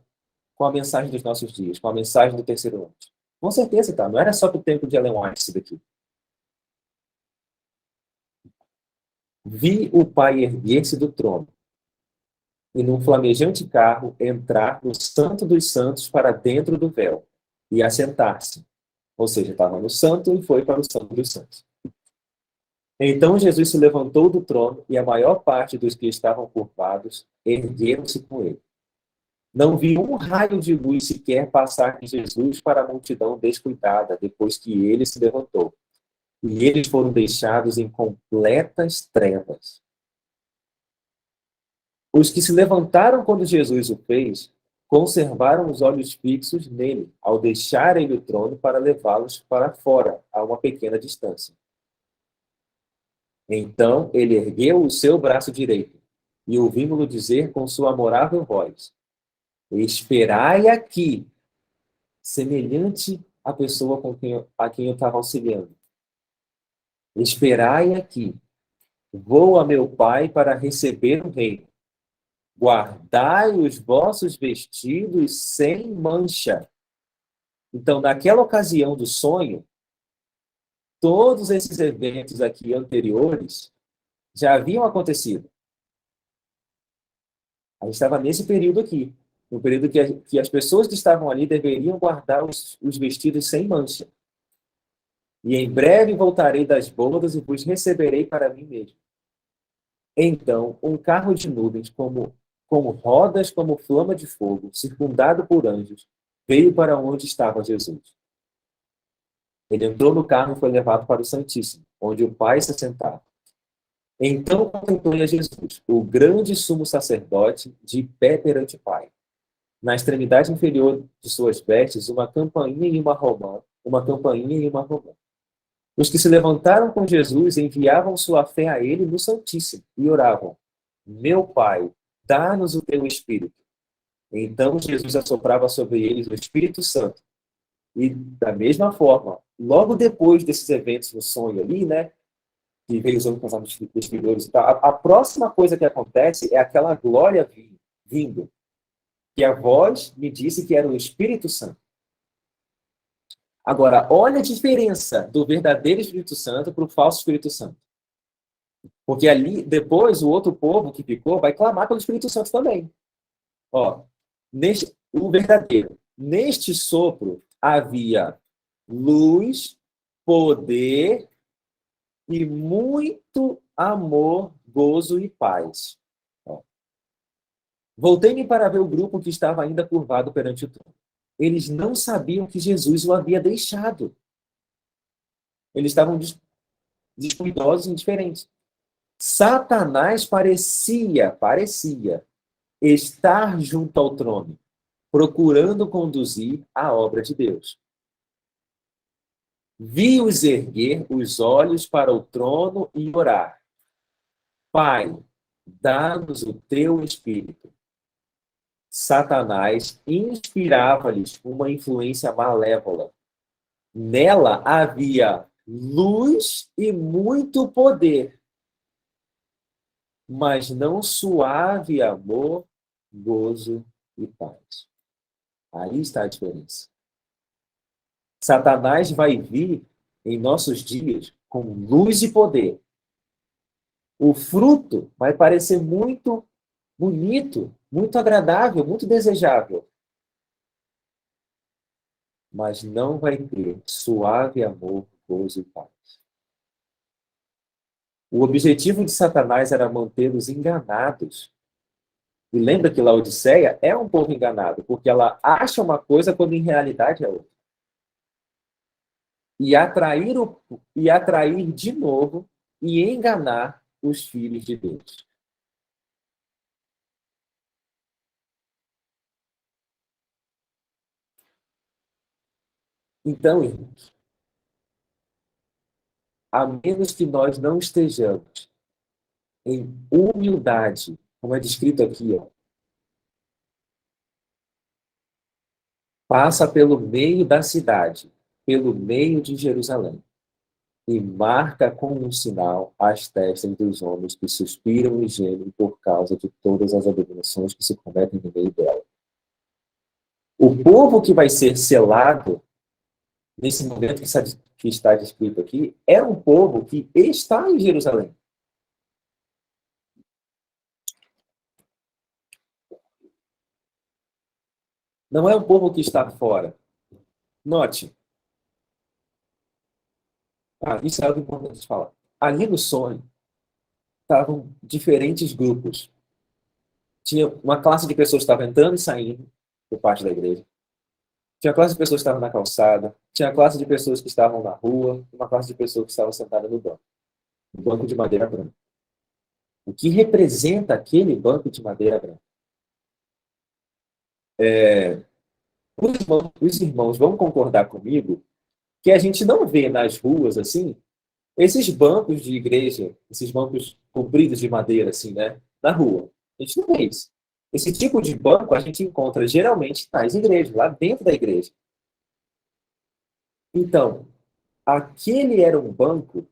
com a mensagem dos nossos dias, com a mensagem do terceiro ano? Com certeza está. Não era só para o tempo de Ellen White isso daqui. Vi o Pai erguer-se do trono e num flamejante carro entrar no Santo dos Santos para dentro do véu e assentar-se. Ou seja, estava no Santo e foi para o Santo dos Santos. Então Jesus se levantou do trono e a maior parte dos que estavam curvados ergueram-se com ele. Não vi um raio de luz sequer passar de Jesus para a multidão descuidada depois que ele se levantou. E eles foram deixados em completas trevas. Os que se levantaram quando Jesus o fez, conservaram os olhos fixos nele, ao deixarem o trono para levá-los para fora, a uma pequena distância. Então ele ergueu o seu braço direito, e ouvimos-lo dizer com sua amorável voz: Esperai aqui, semelhante à pessoa a quem eu estava auxiliando. Esperai aqui. Vou a meu Pai para receber o reino. Guardai os vossos vestidos sem mancha. Então, naquela ocasião do sonho, todos esses eventos aqui anteriores já haviam acontecido. A gente estava nesse período aqui, no período que as pessoas que estavam ali deveriam guardar os vestidos sem mancha. E em breve voltarei das bodas e vos receberei para mim mesmo. Então, um carro de nuvens, como rodas, como flama de fogo, circundado por anjos, veio para onde estava Jesus. Ele entrou no carro e foi levado para o Santíssimo, onde o Pai se sentava. Então contemplei a Jesus, o grande sumo sacerdote, de pé perante o Pai. Na extremidade inferior de suas vestes, uma campainha e uma romã, uma campainha e uma romã. Os que se levantaram com Jesus enviavam sua fé a ele no Santíssimo e oravam: Meu Pai, dá-nos o teu Espírito. Então Jesus assoprava sobre eles o Espírito Santo. E da mesma forma, logo depois desses eventos no sonho ali, né, que veio usando com os investidores e tal, a próxima coisa que acontece é aquela glória vindo, que a voz me disse que era o Espírito Santo. Agora, olha a diferença do verdadeiro Espírito Santo para o falso Espírito Santo. Porque ali, depois, o outro povo que ficou vai clamar pelo Espírito Santo também. Ó, o verdadeiro. Neste sopro havia luz, poder e muito amor, gozo e paz. Ó. Voltei-me para ver o grupo que estava ainda curvado perante o trono. Eles não sabiam que Jesus o havia deixado. Eles estavam descuidosos e indiferentes. Satanás parecia estar junto ao trono, procurando conduzir a obra de Deus. Vi-os erguer os olhos para o trono e orar. Pai, dá-nos o teu Espírito. Satanás inspirava-lhes uma influência malévola. Nela havia luz e muito poder, mas não suave amor, gozo e paz. Aí está a diferença. Satanás vai vir em nossos dias com luz e poder. O fruto vai parecer muito bonito, muito agradável, muito desejável, mas não vai ter suave amor, gozo e paz. O objetivo de Satanás era mantê-los enganados. E lembra que Laodiceia é um povo enganado, porque ela acha uma coisa quando em realidade é outra. E atrair de novo e enganar os filhos de Deus. Então, irmãos, a menos que nós não estejamos em humildade, como é descrito aqui, ó, passa pelo meio da cidade, pelo meio de Jerusalém, e marca com um sinal as testas dos homens que suspiram e gemem por causa de todas as abominações que se cometem no meio dela. O povo que vai ser selado, nesse momento que está descrito aqui, é um povo que está em Jerusalém. Não é um povo que está fora. Note, isso é algo importante de falar. Ali no sonho, estavam diferentes grupos. Tinha uma classe de pessoas que estava entrando e saindo por parte da igreja. Tinha classe de pessoas que estavam na calçada. Tinha classe de pessoas que estavam na rua. Uma classe de pessoas que estavam sentadas no banco. Um banco de madeira branca. O que representa aquele banco de madeira branca? Os irmãos vão concordar comigo que a gente não vê nas ruas, assim, esses bancos de igreja, esses bancos compridos de madeira, assim, né? Na rua. A gente não vê isso. Esse tipo de banco a gente encontra geralmente nas igrejas, lá dentro da igreja. Então, aquele era um banco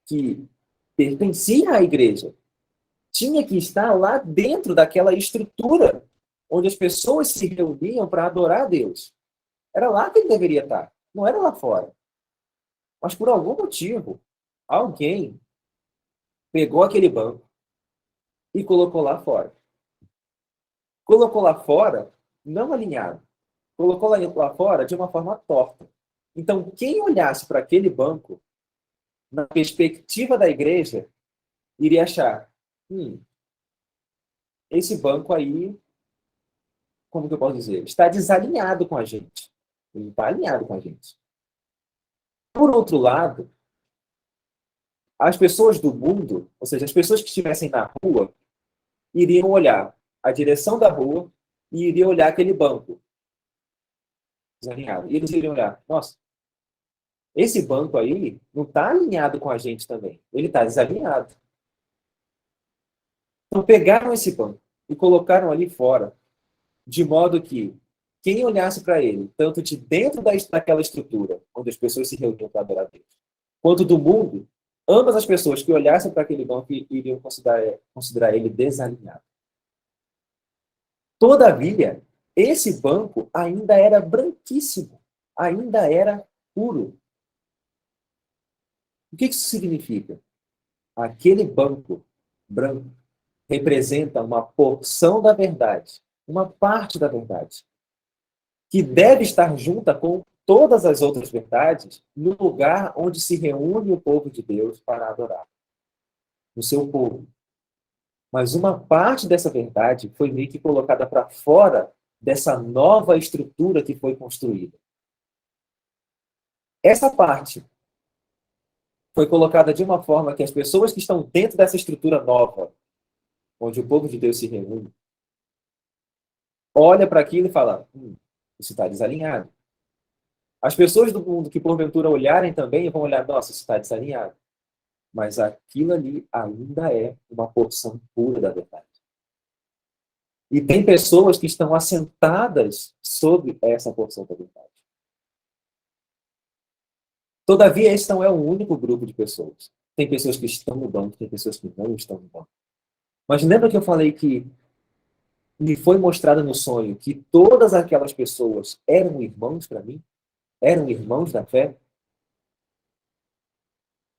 que pertencia à igreja. Tinha que estar lá dentro daquela estrutura onde as pessoas se reuniam para adorar a Deus. Era lá que ele deveria estar, não era lá fora. Mas por algum motivo, alguém pegou aquele banco e colocou lá fora. colocou lá fora, não alinhado, colocou lá fora de uma forma torta. Então, quem olhasse para aquele banco, na perspectiva da igreja, iria achar, esse banco aí, como que eu posso dizer? Está desalinhado com a gente. Ele está alinhado com a gente. Por outro lado, as pessoas do mundo, ou seja, as pessoas que estivessem na rua, iriam olhar a direção da rua e iriam olhar aquele banco desalinhado. E eles iriam olhar, nossa, esse banco aí não está alinhado com a gente também. Ele está desalinhado. Então pegaram esse banco e colocaram ali fora, de modo que quem olhasse para ele, tanto de dentro daquela estrutura, onde as pessoas se reuniam para adorar a Deus, quanto do mundo, ambas as pessoas que olhassem para aquele banco iriam considerar ele desalinhado. Todavia, esse banco ainda era branquíssimo, ainda era puro. O que isso significa? Aquele banco branco representa uma porção da verdade, uma parte da verdade, que deve estar junta com todas as outras verdades no lugar onde se reúne o povo de Deus para adorar, no seu povo. Mas uma parte dessa verdade foi meio que colocada para fora dessa nova estrutura que foi construída. Essa parte foi colocada de uma forma que as pessoas que estão dentro dessa estrutura nova, onde o povo de Deus se reúne, olha para aquilo e fala, isso está desalinhado. As pessoas do mundo que porventura olharem também vão olhar, nossa, isso está desalinhado. Mas aquilo ali ainda é uma porção pura da verdade. E tem pessoas que estão assentadas sobre essa porção da verdade. Todavia, esse não é o único grupo de pessoas. Tem pessoas que estão no banco, tem pessoas que não estão no banco. Mas lembra que eu falei que me foi mostrado no sonho que todas aquelas pessoas eram irmãos para mim? Eram irmãos da fé?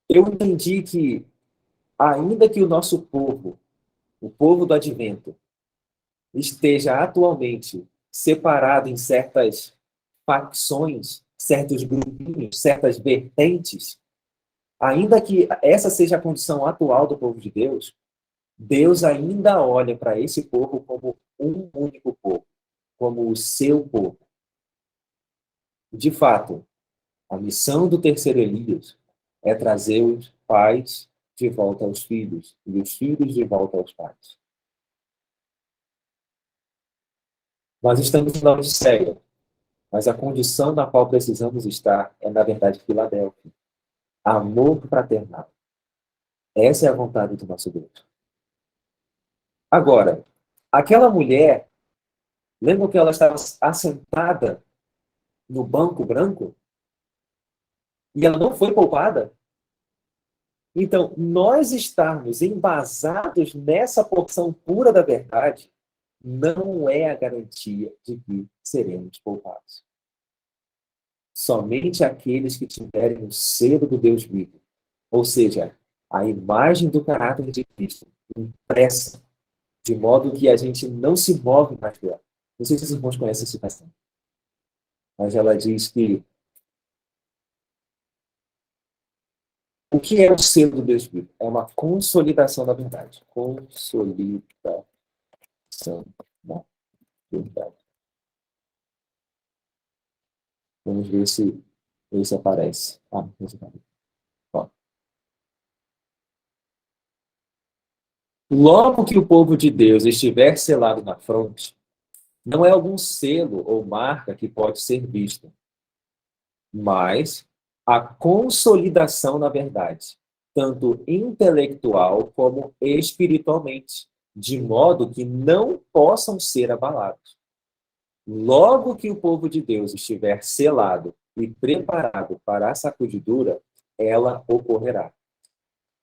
Eu entendi que, ainda que o nosso povo, o povo do advento, esteja atualmente separado em certas facções, certos grupinhos, certas vertentes, ainda que essa seja a condição atual do povo de Deus, Deus ainda olha para esse povo como um único povo, como o seu povo. De fato, a missão do terceiro Elias é trazer os pais de volta aos filhos e os filhos de volta aos pais. Nós estamos na Odisseia, mas a condição na qual precisamos estar é, na verdade, Filadélfia. Amor fraternal. Essa é a vontade do nosso Deus. Agora, aquela mulher, lembra que ela estava assentada no banco branco? E ela não foi poupada? Então, nós estarmos embasados nessa porção pura da verdade não é a garantia de que seremos poupados. Somente aqueles que tiverem o selo do Deus vivo, ou seja, a imagem do caráter de Cristo impressa, de modo que a gente não se move mais dela. Não sei se os irmãos conhecem esse passagem, mas ela diz que o que é o selo do Deus vivo? É uma consolidação da verdade. Consolidação da verdade. Vamos ver se esse aparece. Esse aparece. Ó. Logo que o povo de Deus estiver selado na fronte, não é algum selo ou marca que pode ser vista, mas a consolidação na verdade, tanto intelectual como espiritualmente, de modo que não possam ser abalados. Logo que o povo de Deus estiver selado e preparado para a sacudidura, ela ocorrerá.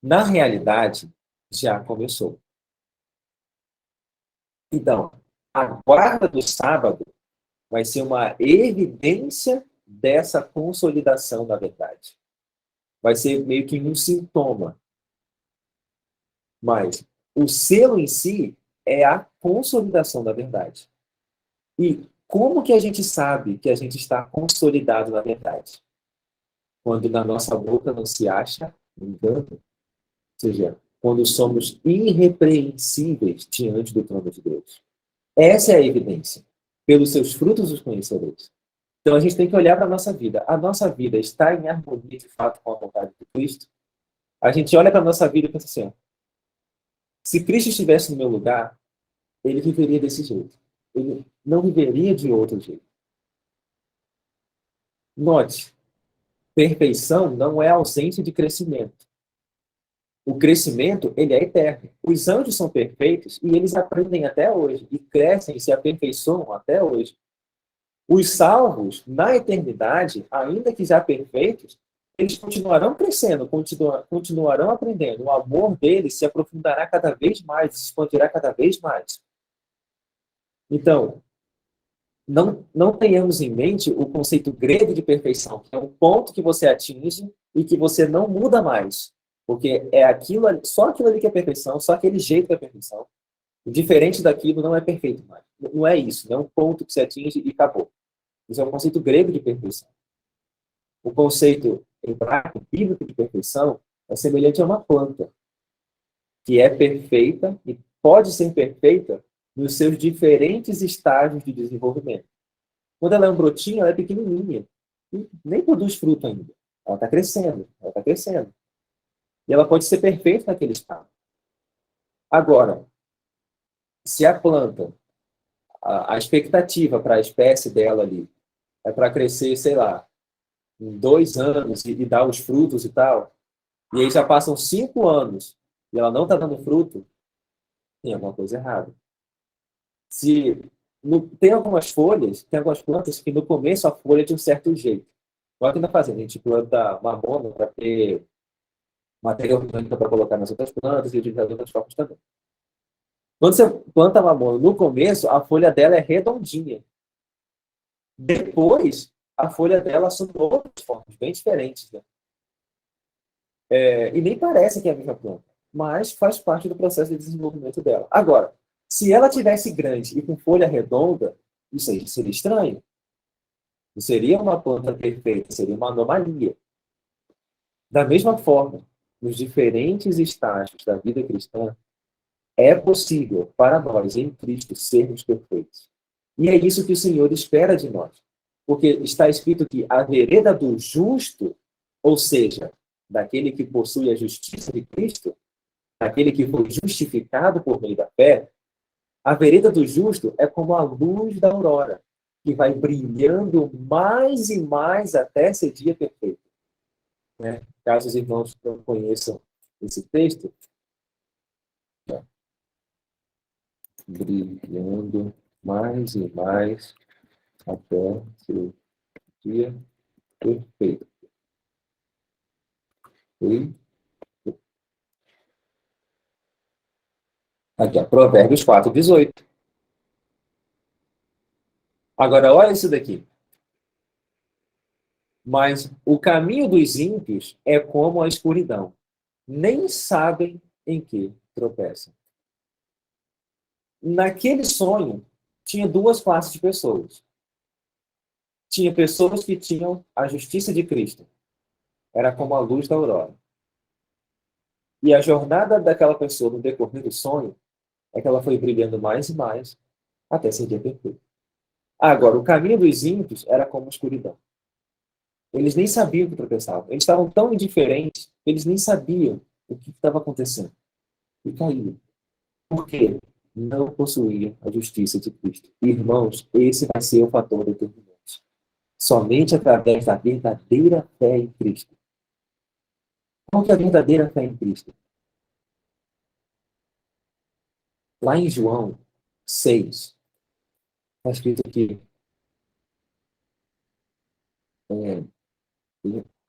Na realidade, já começou. Então, a guarda do sábado vai ser uma evidência dessa consolidação da verdade. Vai ser meio que um sintoma. Mas o selo em si é a consolidação da verdade. E como que a gente sabe que a gente está consolidado na verdade? Quando na nossa boca não se acha engano, ou seja, quando somos irrepreensíveis diante do trono de Deus. Essa é a evidência. Pelos seus frutos os conhecereis. Então a gente tem que olhar para a nossa vida. A nossa vida está em harmonia de fato com a vontade de Cristo? A gente olha para a nossa vida e pensa assim, ó, se Cristo estivesse no meu lugar, ele viveria desse jeito. Ele não viveria de outro jeito. Note, perfeição não é ausência de crescimento. O crescimento, ele é eterno. Os anjos são perfeitos e eles aprendem até hoje, e crescem e se aperfeiçoam até hoje. Os salvos, na eternidade, ainda que já perfeitos, eles continuarão crescendo, continuarão aprendendo. O amor deles se aprofundará cada vez mais, se expandirá cada vez mais. Então, não tenhamos em mente o conceito grego de perfeição, que é um ponto que você atinge e que você não muda mais. Porque é aquilo, só aquilo ali que é perfeição, só aquele jeito que é perfeição. O diferente daquilo não é perfeito mais. Não é isso, não é um ponto que você atinge e acabou. Isso é um conceito grego de perfeição. O conceito hebraico, bíblico de perfeição, é semelhante a uma planta, que é perfeita e pode ser perfeita nos seus diferentes estágios de desenvolvimento. Quando ela é um brotinho, ela é pequenininha, nem produz fruto ainda. Ela está crescendo, ela está crescendo. E ela pode ser perfeita naquele estado. Agora, se a planta, a expectativa para a espécie dela ali é para crescer, sei lá, em 2 anos e dar os frutos e tal, e aí já passam 5 anos e ela não está dando fruto, tem alguma coisa errada. Se tem algumas folhas, tem algumas plantas que no começo a folha é de um certo jeito. Igual aqui na fazenda, a gente planta mamona para ter matéria orgânica para colocar nas outras plantas e utilizar outras formas também. Quando você planta a mamona, no começo a folha dela é redondinha. Depois, a folha dela assume outras formas, bem diferentes. Né? E nem parece que é a mesma planta, mas faz parte do processo de desenvolvimento dela. Agora, se ela tivesse grande e com folha redonda, isso aí seria estranho. Não seria uma planta perfeita, seria uma anomalia. Da mesma forma, nos diferentes estágios da vida cristã, é possível para nós, em Cristo, sermos perfeitos. E é isso que o Senhor espera de nós. Porque está escrito que a vereda do justo, ou seja, daquele que possui a justiça de Cristo, daquele que foi justificado por meio da fé, a vereda do justo é como a luz da aurora, que vai brilhando mais e mais até ser dia perfeito. Né? Caso os irmãos não conheçam esse texto, brilhando mais e mais até ser dia perfeito. E aqui, ó, Provérbios 4:18. Agora, olha isso daqui. Mas o caminho dos ímpios é como a escuridão. Nem sabem em que tropeçam. Naquele sonho, tinha duas classes de pessoas. Tinha pessoas que tinham a justiça de Cristo. Era como a luz da aurora. E a jornada daquela pessoa no decorrer do sonho é que ela foi brilhando mais e mais até ser dia perfeito. Agora, o caminho dos ímpios era como escuridão. Eles nem sabiam que tropeçavam. Eles estavam tão indiferentes, eles nem sabiam o que estava acontecendo. E caíam. Por quê? Não possuíam a justiça de Cristo. Irmãos, esse vai ser o fator determinante. Somente através da verdadeira fé em Cristo. Qual que é a verdadeira fé em Cristo? Lá em João 6, está escrito que é,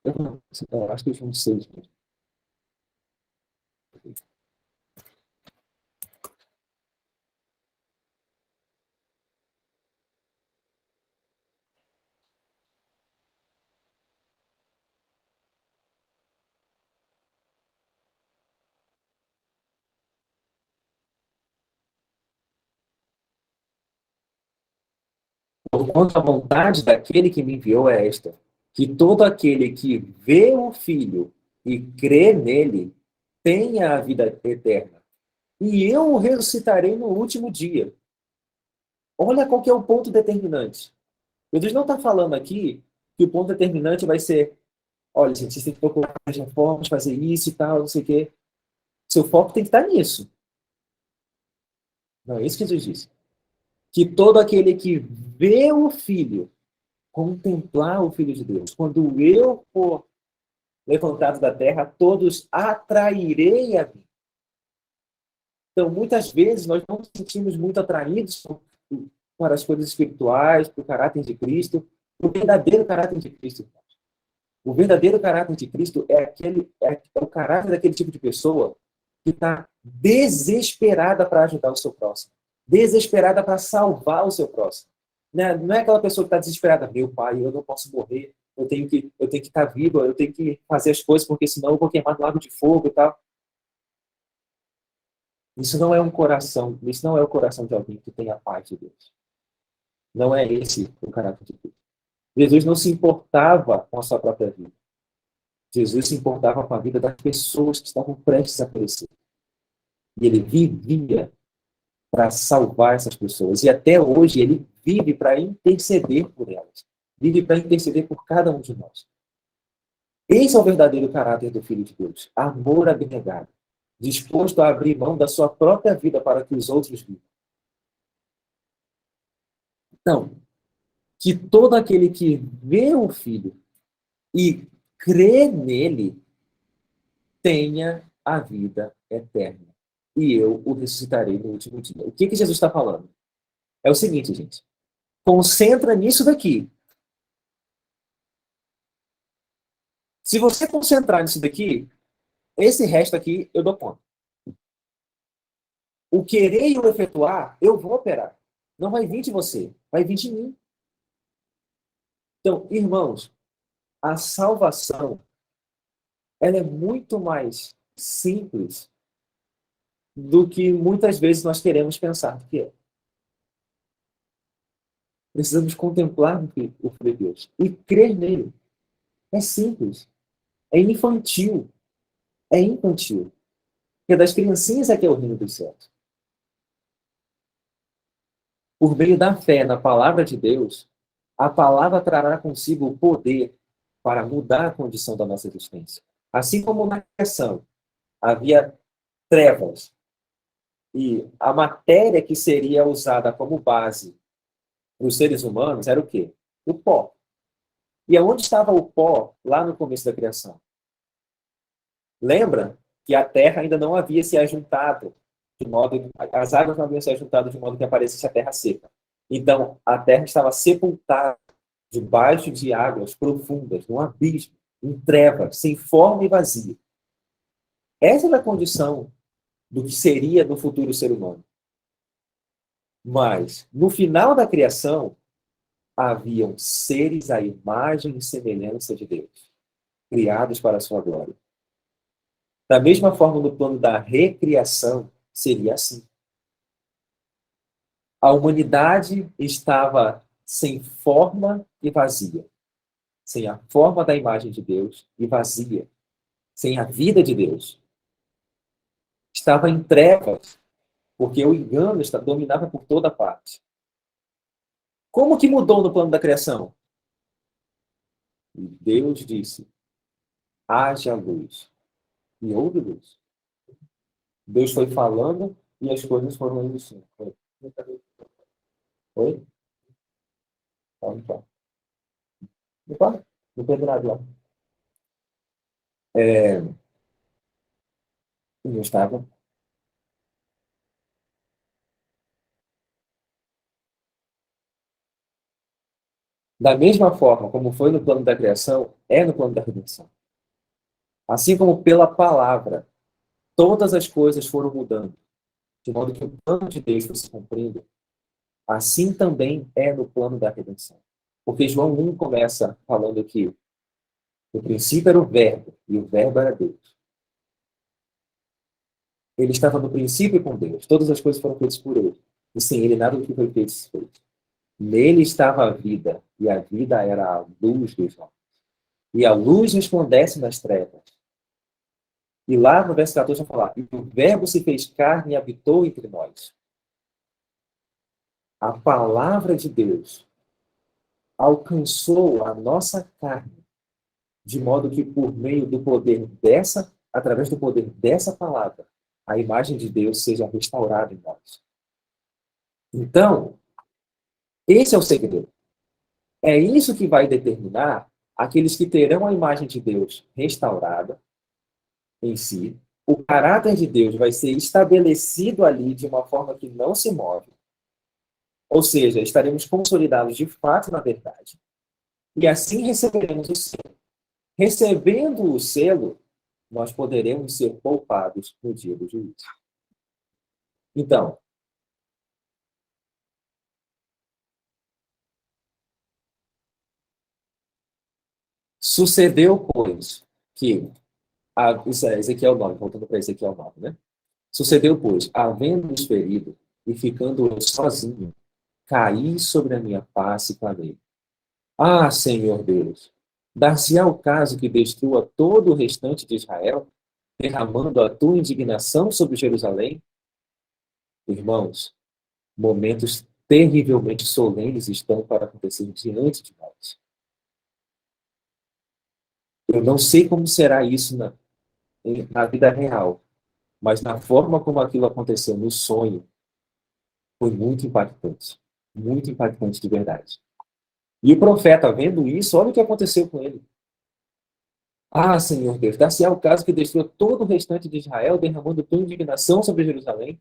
eu acho que é João 6 mesmo. Porquanto a vontade daquele que me enviou é esta, que todo aquele que vê o Filho e crê nele tenha a vida eterna. E eu o ressuscitarei no último dia. Olha qual que é o ponto determinante. Jesus não está falando aqui que o ponto determinante vai ser, olha, gente, vocês têm que procurar as reformas, fazer isso e tal, não sei o quê. Seu foco tem que estar nisso. Não é isso que Jesus disse. Que todo aquele que vê o Filho, contemplar o Filho de Deus, quando eu for levantado da terra, todos atrairei a mim. Então, muitas vezes, nós não nos sentimos muito atraídos para as coisas espirituais, para o caráter de Cristo, o verdadeiro caráter de Cristo. O verdadeiro caráter de Cristo é o caráter daquele tipo de pessoa que está desesperada para ajudar o seu próximo, desesperada para salvar o seu próximo. Não é aquela pessoa que está desesperada, meu pai, eu não posso morrer, eu tenho que estar vivo, eu tenho que fazer as coisas, porque senão eu vou queimar no lago de fogo e tal. Isso não é o coração de alguém que tem a paz de Deus. Não é esse o caráter de Deus. Jesus não se importava com a sua própria vida. Jesus se importava com a vida das pessoas que estavam prestes a perecer. E ele vivia para salvar essas pessoas. E até hoje ele vive para interceder por elas. Vive para interceder por cada um de nós. Esse é o verdadeiro caráter do Filho de Deus. Amor abnegado. Disposto a abrir mão da sua própria vida para que os outros vivam. Então, que todo aquele que vê o Filho e crê nele tenha a vida eterna. E eu o ressuscitarei no último dia. O que Jesus está falando? É o seguinte, gente. Concentra nisso daqui. Se você concentrar nisso daqui, esse resto aqui eu dou conta. O querer e o efetuar, eu vou operar. Não vai vir de você, vai vir de mim. Então, irmãos, a salvação ela é muito mais simples do que muitas vezes nós queremos pensar que é. Precisamos contemplar o Filho de Deus e crer nele. É simples. É infantil. É infantil. Porque das criancinhas é que é o reino dos céus. Por meio da fé na palavra de Deus, a palavra trará consigo o poder para mudar a condição da nossa existência. Assim como na criação havia trevas e a matéria que seria usada como base para os seres humanos era o quê? O pó. E aonde estava o pó lá no começo da criação? Lembra que a terra ainda não havia se ajuntado de modo, as águas não haviam se ajuntado de modo que aparecesse a terra seca. Então, a terra estava sepultada debaixo de águas profundas, num abismo, em trevas, sem forma e vazia. Essa é a condição do que seria no futuro o ser humano. Mas, no final da criação, haviam seres à imagem e semelhança de Deus, criados para a sua glória. Da mesma forma, no plano da recriação, seria assim. A humanidade estava sem forma e vazia, sem a forma da imagem de Deus e vazia, sem a vida de Deus. Estava em trevas, porque o engano dominava por toda parte. Como que mudou no plano da criação? Deus disse, haja luz. E houve luz. Deus foi falando e as coisas foram indo sim. Foi? Oi? Então. Não entendo nada lá. Eu estava. Da mesma forma como foi no plano da criação, é no plano da redenção. Assim como pela palavra, todas as coisas foram mudando, de modo que o plano de Deus foi se cumprindo, assim também é no plano da redenção. Porque João 1 começa falando que no princípio era o verbo, e o verbo era Deus. Ele estava no princípio com Deus. Todas as coisas foram feitas por ele. E sem ele, nada do que foi feito se fez. Nele estava a vida, e a vida era a luz dos homens. E a luz resplandece nas trevas. E lá no verso 14 vai falar, e o verbo se fez carne e habitou entre nós. A palavra de Deus alcançou a nossa carne, de modo que por meio do poder dessa, através do poder dessa palavra, a imagem de Deus seja restaurada em nós. Então, esse é o segredo. É isso que vai determinar aqueles que terão a imagem de Deus restaurada em si. O caráter de Deus vai ser estabelecido ali de uma forma que não se move. Ou seja, estaremos consolidados de fato na verdade. E assim receberemos o selo. Recebendo o selo, nós poderemos ser poupados no dia do juízo. Então, sucedeu, pois, que. Isso é Ezequiel 9, voltando para Ezequiel 9, né? Sucedeu, pois, havendo-os ferido e ficando eu sozinho, caí sobre a minha face e clamei. Ah, Senhor Deus, dar-se-á o caso que destrua todo o restante de Israel, derramando a tua indignação sobre Jerusalém? Irmãos, momentos terrivelmente solenes estão para acontecer diante de nós. Eu não sei como será isso na vida real, mas na forma como aquilo aconteceu no sonho, foi muito impactante. Muito impactante de verdade. E o profeta, vendo isso, olha o que aconteceu com ele. Ah, Senhor Deus, dar-se-á o caso que destrua todo o restante de Israel, derramando tua indignação sobre Jerusalém.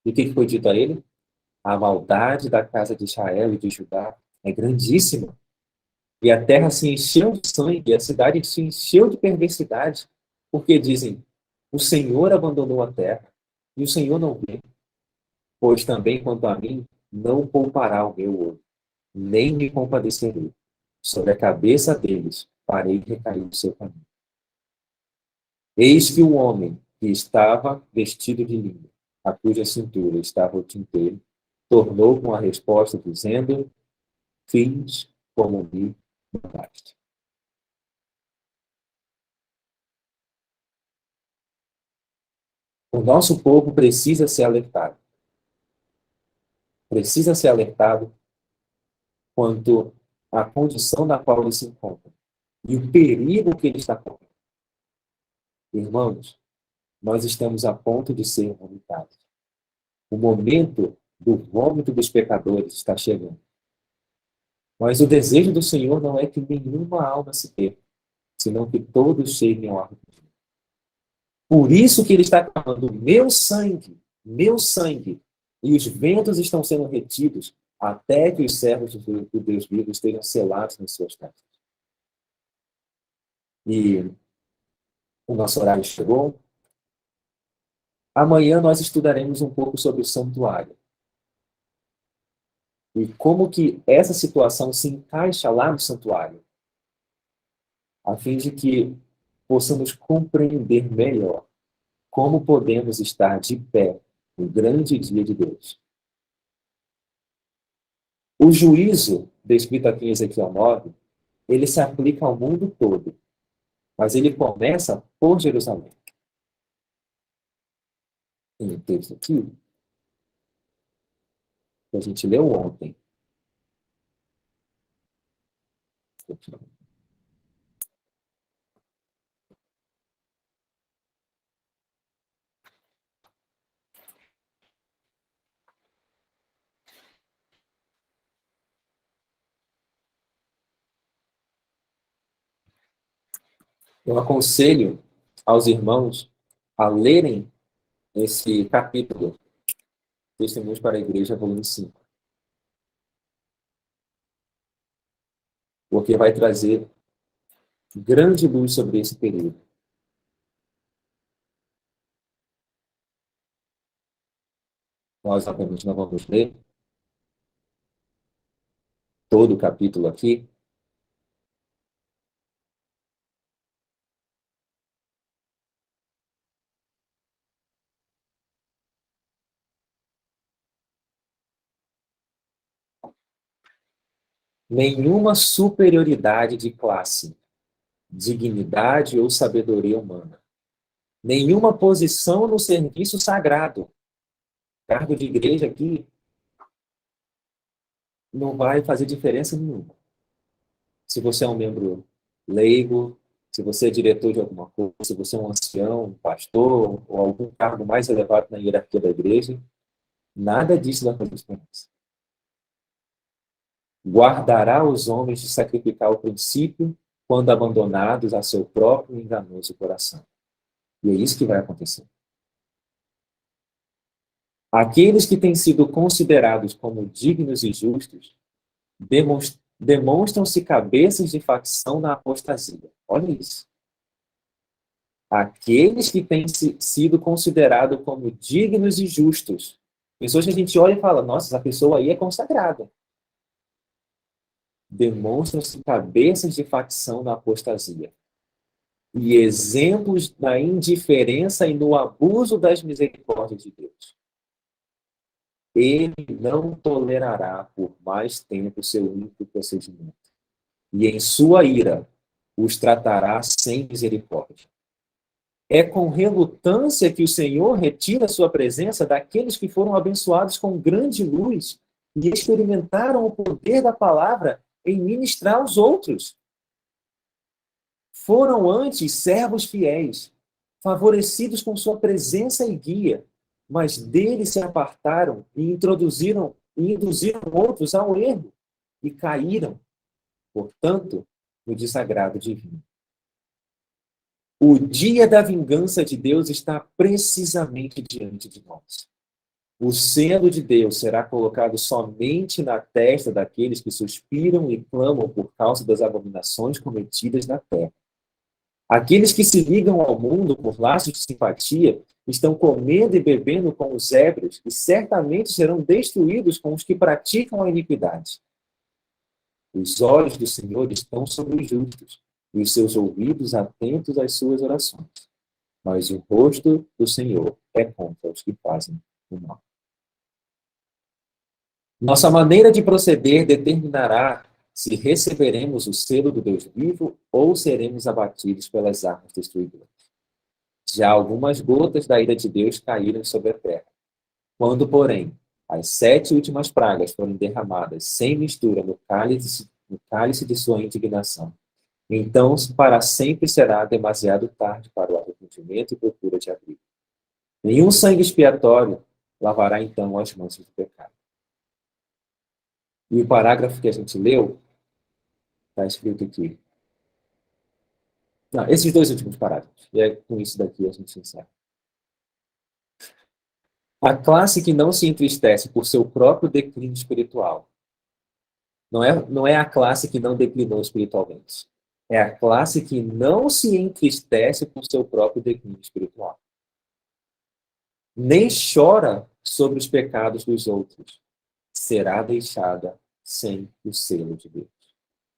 E o que foi dito a ele? A maldade da casa de Israel e de Judá é grandíssima. E a terra se encheu de sangue, e a cidade se encheu de perversidade, porque dizem: o Senhor abandonou a terra, e o Senhor não vê. Pois também, quanto a mim, não poupará o meu olho, nem me compadecerei. Sobre a cabeça deles farei recair o seu caminho. Eis que o homem que estava vestido de linho, a cuja cintura estava o tinteiro, tornou com a resposta, dizendo: fiz como me mandaste. O nosso povo precisa ser alertado quanto à condição na qual ele se encontra e o perigo que ele está correndo. Irmãos, nós estamos a ponto de ser vomitados. O momento do vômito dos pecadores está chegando. Mas o desejo do Senhor não é que nenhuma alma se perca, senão que todos cheguem ao arrependimento. Por isso que ele está clamando, meu sangue, e os ventos estão sendo retidos até que os servos do Deus vivo estejam selados nas suas casas. E o nosso horário chegou. Amanhã nós estudaremos um pouco sobre o santuário e como que essa situação se encaixa lá no santuário, a fim de que possamos compreender melhor como podemos estar de pé no grande dia de Deus. O juízo descrito aqui em Ezequiel 9, ele se aplica ao mundo todo, mas ele começa por Jerusalém. Tem um texto aqui que a gente leu ontem. Eu aconselho aos irmãos a lerem esse capítulo, Testemunhos para a Igreja, volume 5, porque vai trazer grande luz sobre esse período. Nós, obviamente, não vamos ler todo o capítulo aqui, nenhuma superioridade de classe, dignidade ou sabedoria humana, nenhuma posição no serviço sagrado. Cargo de igreja aqui não vai fazer diferença nenhuma. Se você é um membro leigo, se você é diretor de alguma coisa, se você é um ancião, um pastor, ou algum cargo mais elevado na hierarquia da igreja, nada disso vai fazer diferença. Guardará os homens de sacrificar o princípio quando abandonados a seu próprio enganoso coração. E é isso que vai acontecer. Aqueles que têm sido considerados como dignos e justos demonstram-se cabeças de facção na apostasia. Olha isso. Aqueles que têm sido considerados como dignos e justos. Pessoas que a gente olha e fala, nossa, essa pessoa aí é consagrada. Demonstram-se cabeças de facção na apostasia. E exemplos da indiferença e no abuso das misericórdias de Deus. Ele não tolerará por mais tempo seu ímpio procedimento. E em sua ira os tratará sem misericórdia. É com relutância que o Senhor retira sua presença daqueles que foram abençoados com grande luz e experimentaram o poder da palavra em ministrar aos outros. Foram antes servos fiéis, favorecidos com sua presença e guia, mas dele se apartaram e induziram outros ao erro e caíram, portanto, no desagrado divino. O dia da vingança de Deus está precisamente diante de nós. O selo de Deus será colocado somente na testa daqueles que suspiram e clamam por causa das abominações cometidas na terra. Aqueles que se ligam ao mundo por laços de simpatia estão comendo e bebendo com os ébrios e certamente serão destruídos com os que praticam a iniquidade. Os olhos do Senhor estão sobre os justos e os seus ouvidos atentos às suas orações. Mas o rosto do Senhor é contra os que fazem o mal. Nossa maneira de proceder determinará se receberemos o selo do Deus vivo ou seremos abatidos pelas armas destruidoras. Já algumas gotas da ira de Deus caíram sobre a terra. Quando, porém, as 7 últimas pragas forem derramadas sem mistura no cálice de sua indignação, então para sempre será demasiado tarde para o arrependimento e procura de abrigo. Nenhum sangue expiatório lavará então as mãos do pecado. E o parágrafo que a gente leu, está escrito aqui. Não, esses 2 últimos parágrafos. E é com isso daqui a gente encerra. A classe que não se entristece por seu próprio declínio espiritual. Não é a classe que não declinou espiritualmente. É a classe que não se entristece por seu próprio declínio espiritual. Nem chora sobre os pecados dos outros. Será deixada sem o selo de Deus.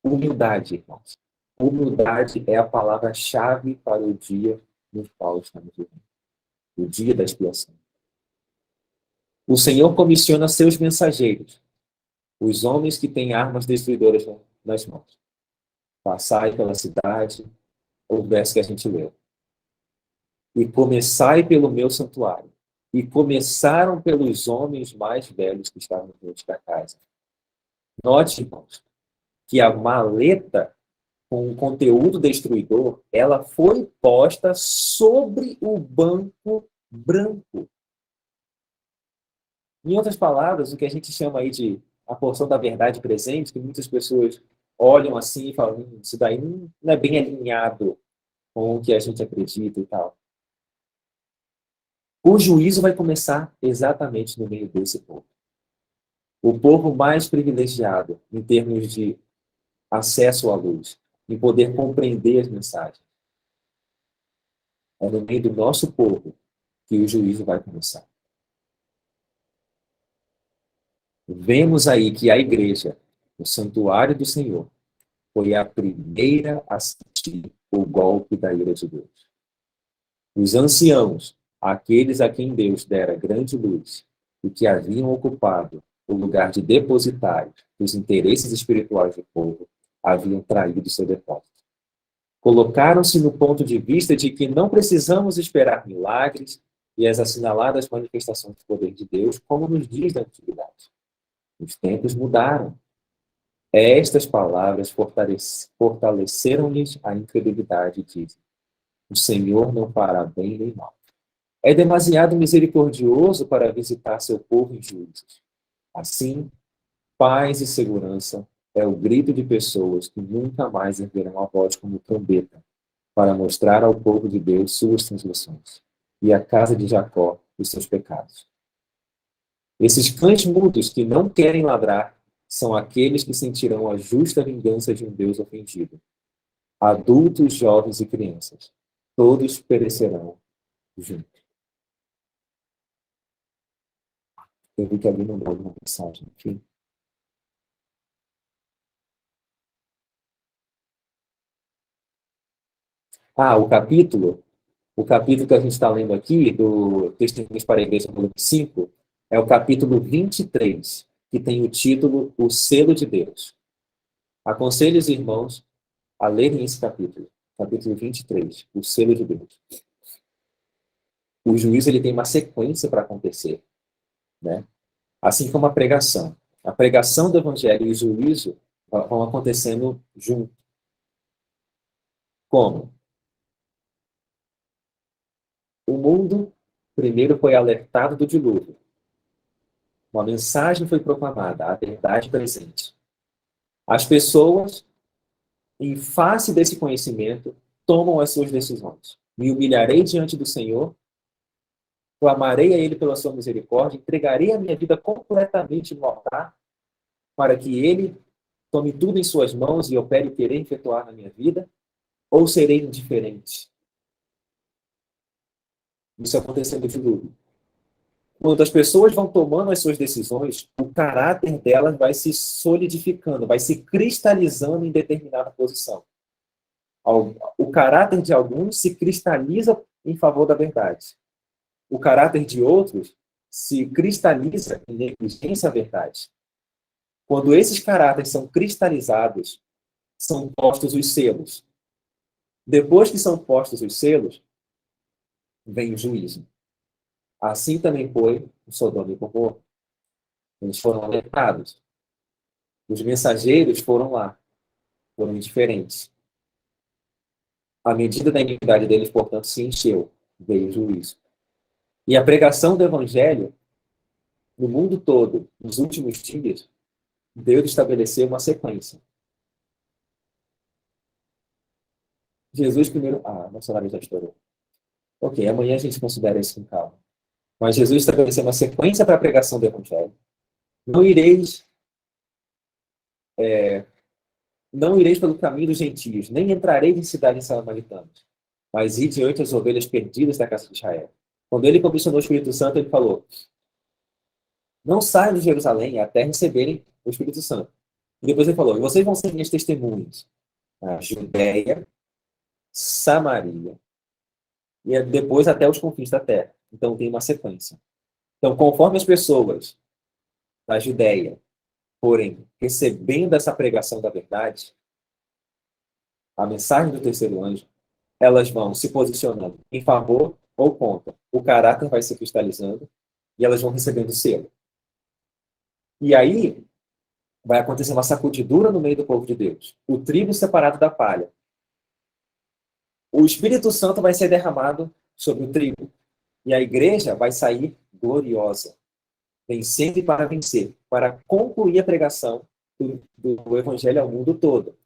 Humildade, irmãos. Humildade é a palavra-chave para o dia no qual estamos vivendo. O dia da expiação. O Senhor comissiona seus mensageiros, os homens que têm armas destruidoras nas mãos. Passai pela cidade, o verso que a gente leu. E começai pelo meu santuário. E começaram pelos homens mais velhos que estavam dentro da casa. Note, irmãos, que a maleta com o conteúdo destruidor, ela foi posta sobre o banco branco. Em outras palavras, o que a gente chama aí de a porção da verdade presente, que muitas pessoas olham assim e falam, isso daí não é bem alinhado com o que a gente acredita e tal. O juízo vai começar exatamente no meio desse povo. O povo mais privilegiado em termos de acesso à luz, em poder compreender as mensagens. É no meio do nosso povo que o juízo vai começar. Vemos aí que a igreja, o santuário do Senhor, foi a primeira a sentir o golpe da ira de Deus. Os anciãos, aqueles a quem Deus dera grande luz e que haviam ocupado o lugar de depositário dos interesses espirituais do povo, haviam traído seu depósito. Colocaram-se no ponto de vista de que não precisamos esperar milagres e as assinaladas manifestações do poder de Deus, como nos dias da antiguidade. Os tempos mudaram. Estas palavras fortaleceram-lhes a incredulidade e dizem: o Senhor não fará bem nem mal. É demasiado misericordioso para visitar seu povo em juízos. Assim, paz e segurança é o grito de pessoas que nunca mais erguerão a voz como trombeta para mostrar ao povo de Deus suas transgressões e à casa de Jacó os seus pecados. Esses cães mudos que não querem ladrar são aqueles que sentirão a justa vingança de um Deus ofendido. Adultos, jovens e crianças, todos perecerão juntos. Eu vi que alguém mandou uma mensagem aqui. O capítulo que a gente está lendo aqui, do Testemunhos para a Igreja, volume 5, é o capítulo 23, que tem o título O Selo de Deus. Aconselho os irmãos a lerem esse capítulo 23, O Selo de Deus. O juízo ele tem uma sequência para acontecer, né? Assim como a pregação. A pregação do evangelho e o juízo vão acontecendo junto. Como? O mundo primeiro foi alertado do dilúvio. Uma mensagem foi proclamada, a verdade presente. As pessoas, em face desse conhecimento, tomam as suas decisões. Me humilharei diante do Senhor, clamarei a Ele pela sua misericórdia, entregarei a minha vida completamente no altar, para que Ele tome tudo em suas mãos e opere o querer efetuar na minha vida, ou serei indiferente? Isso aconteceu no dilúvio. Quando as pessoas vão tomando as suas decisões, o caráter delas vai se solidificando, vai se cristalizando em determinada posição. O caráter de alguns se cristaliza em favor da verdade. O caráter de outros se cristaliza em negligência à verdade. Quando esses caráteres são cristalizados, são postos os selos. Depois que são postos os selos, vem o juízo. Assim também foi o Sodoma e Gomorra. Eles foram alertados. Os mensageiros foram lá, foram indiferentes. A medida da iniquidade deles, portanto, se encheu, veio o juízo. E a pregação do evangelho, no mundo todo, nos últimos dias, Deus estabeleceu uma sequência. Jesus primeiro... nosso horário já estourou. Ok, amanhã a gente considera isso com calma. Mas Jesus estabeleceu uma sequência para a pregação do evangelho. Não ireis pelo caminho dos gentios, nem entrareis em cidades samaritanas, mas ide diante as ovelhas perdidas da casa de Israel. Quando ele comissionou o Espírito Santo, ele falou: não saiam de Jerusalém até receberem o Espírito Santo. E depois ele falou: vocês vão ser minhas testemunhas na Judéia, Samaria, e depois até os confins da terra. Então tem uma sequência. Então, conforme as pessoas da Judéia forem recebendo essa pregação da verdade, a mensagem do terceiro anjo, elas vão se posicionando em favor ou contra. O caráter vai se cristalizando e elas vão recebendo selo. E aí vai acontecer uma sacudidura no meio do povo de Deus. O trigo separado da palha. O Espírito Santo vai ser derramado sobre o trigo. E a igreja vai sair gloriosa, vencendo e para vencer, para concluir a pregação do evangelho ao mundo todo.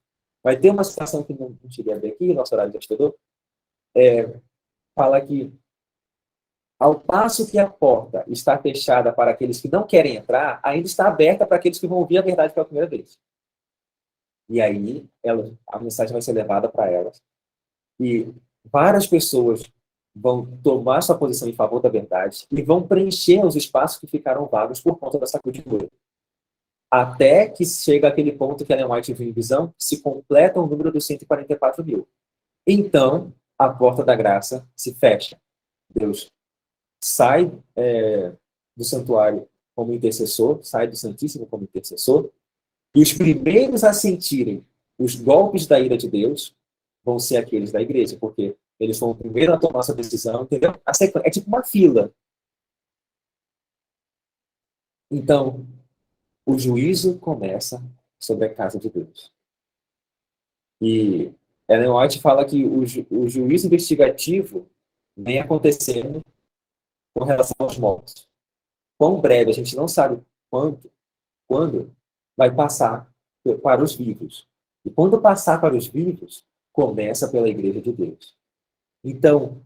Vai ter uma situação que não cheguei a ver aqui, nosso horário já estudou, fala que ao passo que a porta está fechada para aqueles que não querem entrar, ainda está aberta para aqueles que vão ouvir a verdade pela primeira vez. E aí a mensagem vai ser levada para elas. E várias pessoas vão tomar sua posição em favor da verdade e vão preencher os espaços que ficaram vagos por conta da sacudidura. Até que chega aquele ponto que a Ellen White viu em visão, que se completa o número dos 144 mil. Então, a porta da graça se fecha. Deus sai do santuário como intercessor, sai do Santíssimo como intercessor, e os primeiros a sentirem os golpes da ira de Deus vão ser aqueles da igreja, porque eles foram o primeiro a tomar essa decisão, entendeu? É tipo uma fila. Então, o juízo começa sobre a casa de Deus. E Ellen White fala que o juízo investigativo vem acontecendo com relação aos mortos. Quão breve, a gente não sabe quando vai passar para os vivos. E quando passar para os vivos, começa pela igreja de Deus. Então,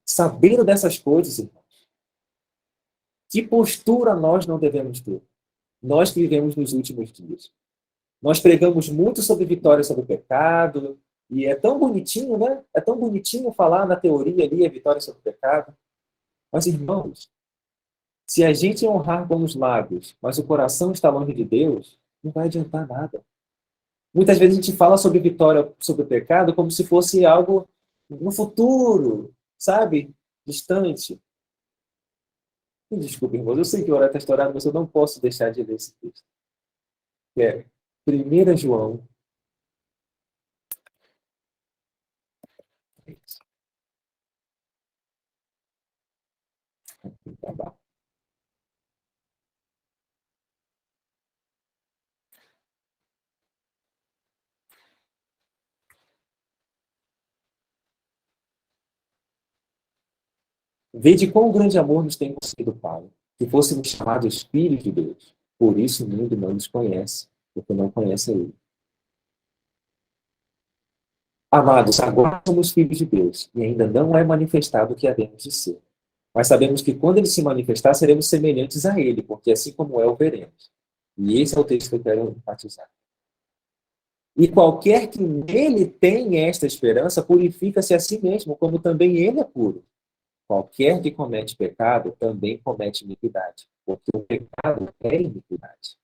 sabendo dessas coisas, irmãos, que postura nós não devemos ter? Nós que vivemos nos últimos dias. Nós pregamos muito sobre vitória sobre o pecado, e é tão bonitinho, né? É tão bonitinho falar na teoria ali a vitória sobre o pecado. Mas, irmãos, se a gente honrar com os lábios, mas o coração está longe de Deus, não vai adiantar nada. Muitas vezes a gente fala sobre vitória sobre o pecado como se fosse algo no futuro, sabe? Distante. Me desculpe, irmãos, eu sei que o horário está estourado, mas eu não posso deixar de ler esse texto. Que é 1 João. Vede quão grande amor nos tem concedido o Pai, que fôssemos chamados filhos de Deus. Por isso o mundo não nos conhece, porque não conhece a Ele. Amados, agora somos filhos de Deus, e ainda não é manifestado o que havemos de ser. Mas sabemos que quando Ele se manifestar, seremos semelhantes a Ele, porque assim como é, o veremos. E esse é o texto que eu quero enfatizar. E qualquer que nele tenha esta esperança, purifica-se a si mesmo, como também Ele é puro. Qualquer que comete pecado também comete iniquidade, porque o pecado é iniquidade.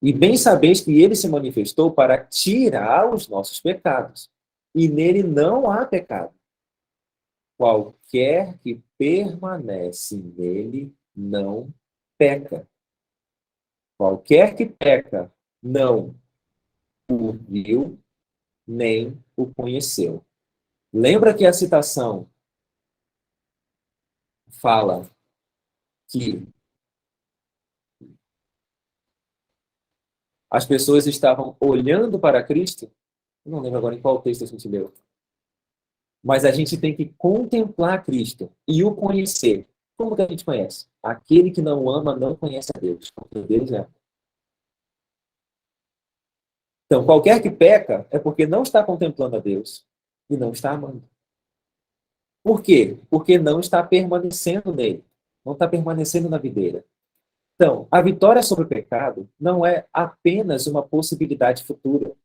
E bem sabeis que ele se manifestou para tirar os nossos pecados, e nele não há pecado. Qualquer que permanece nele não peca. Qualquer que peca não o viu nem o conheceu. Lembra que a citação fala que as pessoas estavam olhando para Cristo? Eu não lembro agora em qual texto a gente leu. Mas a gente tem que contemplar Cristo e o conhecer. Como que a gente conhece? Aquele que não ama não conhece a Deus. Porque Deus é. Então, qualquer que peca é porque não está contemplando a Deus e não está amando. Por quê? Porque não está permanecendo nele. Não está permanecendo na videira. Então, a vitória sobre o pecado não é apenas uma possibilidade futura.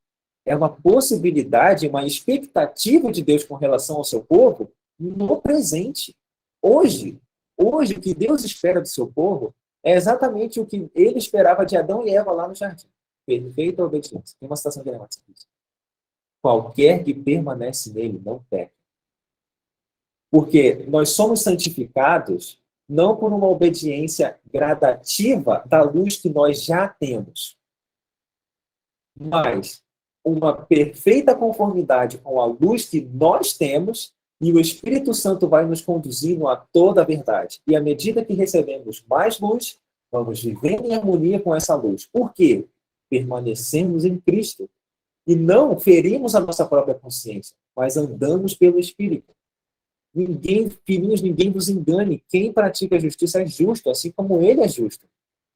É uma possibilidade, uma expectativa de Deus com relação ao seu povo no presente. Hoje, o que Deus espera do seu povo é exatamente o que ele esperava de Adão e Eva lá no jardim. Perfeita obediência. Tem uma citação de Alemanha que diz: qualquer que permanece nele não peca. Porque nós somos santificados não por uma obediência gradativa da luz que nós já temos, mas uma perfeita conformidade com a luz que nós temos, e o Espírito Santo vai nos conduzindo a toda a verdade. E à medida que recebemos mais luz, vamos vivendo em harmonia com essa luz. Por quê? Permanecemos em Cristo. E não ferimos a nossa própria consciência, mas andamos pelo Espírito. Filhinhos, ninguém vos engane. Quem pratica a justiça é justo, assim como ele é justo.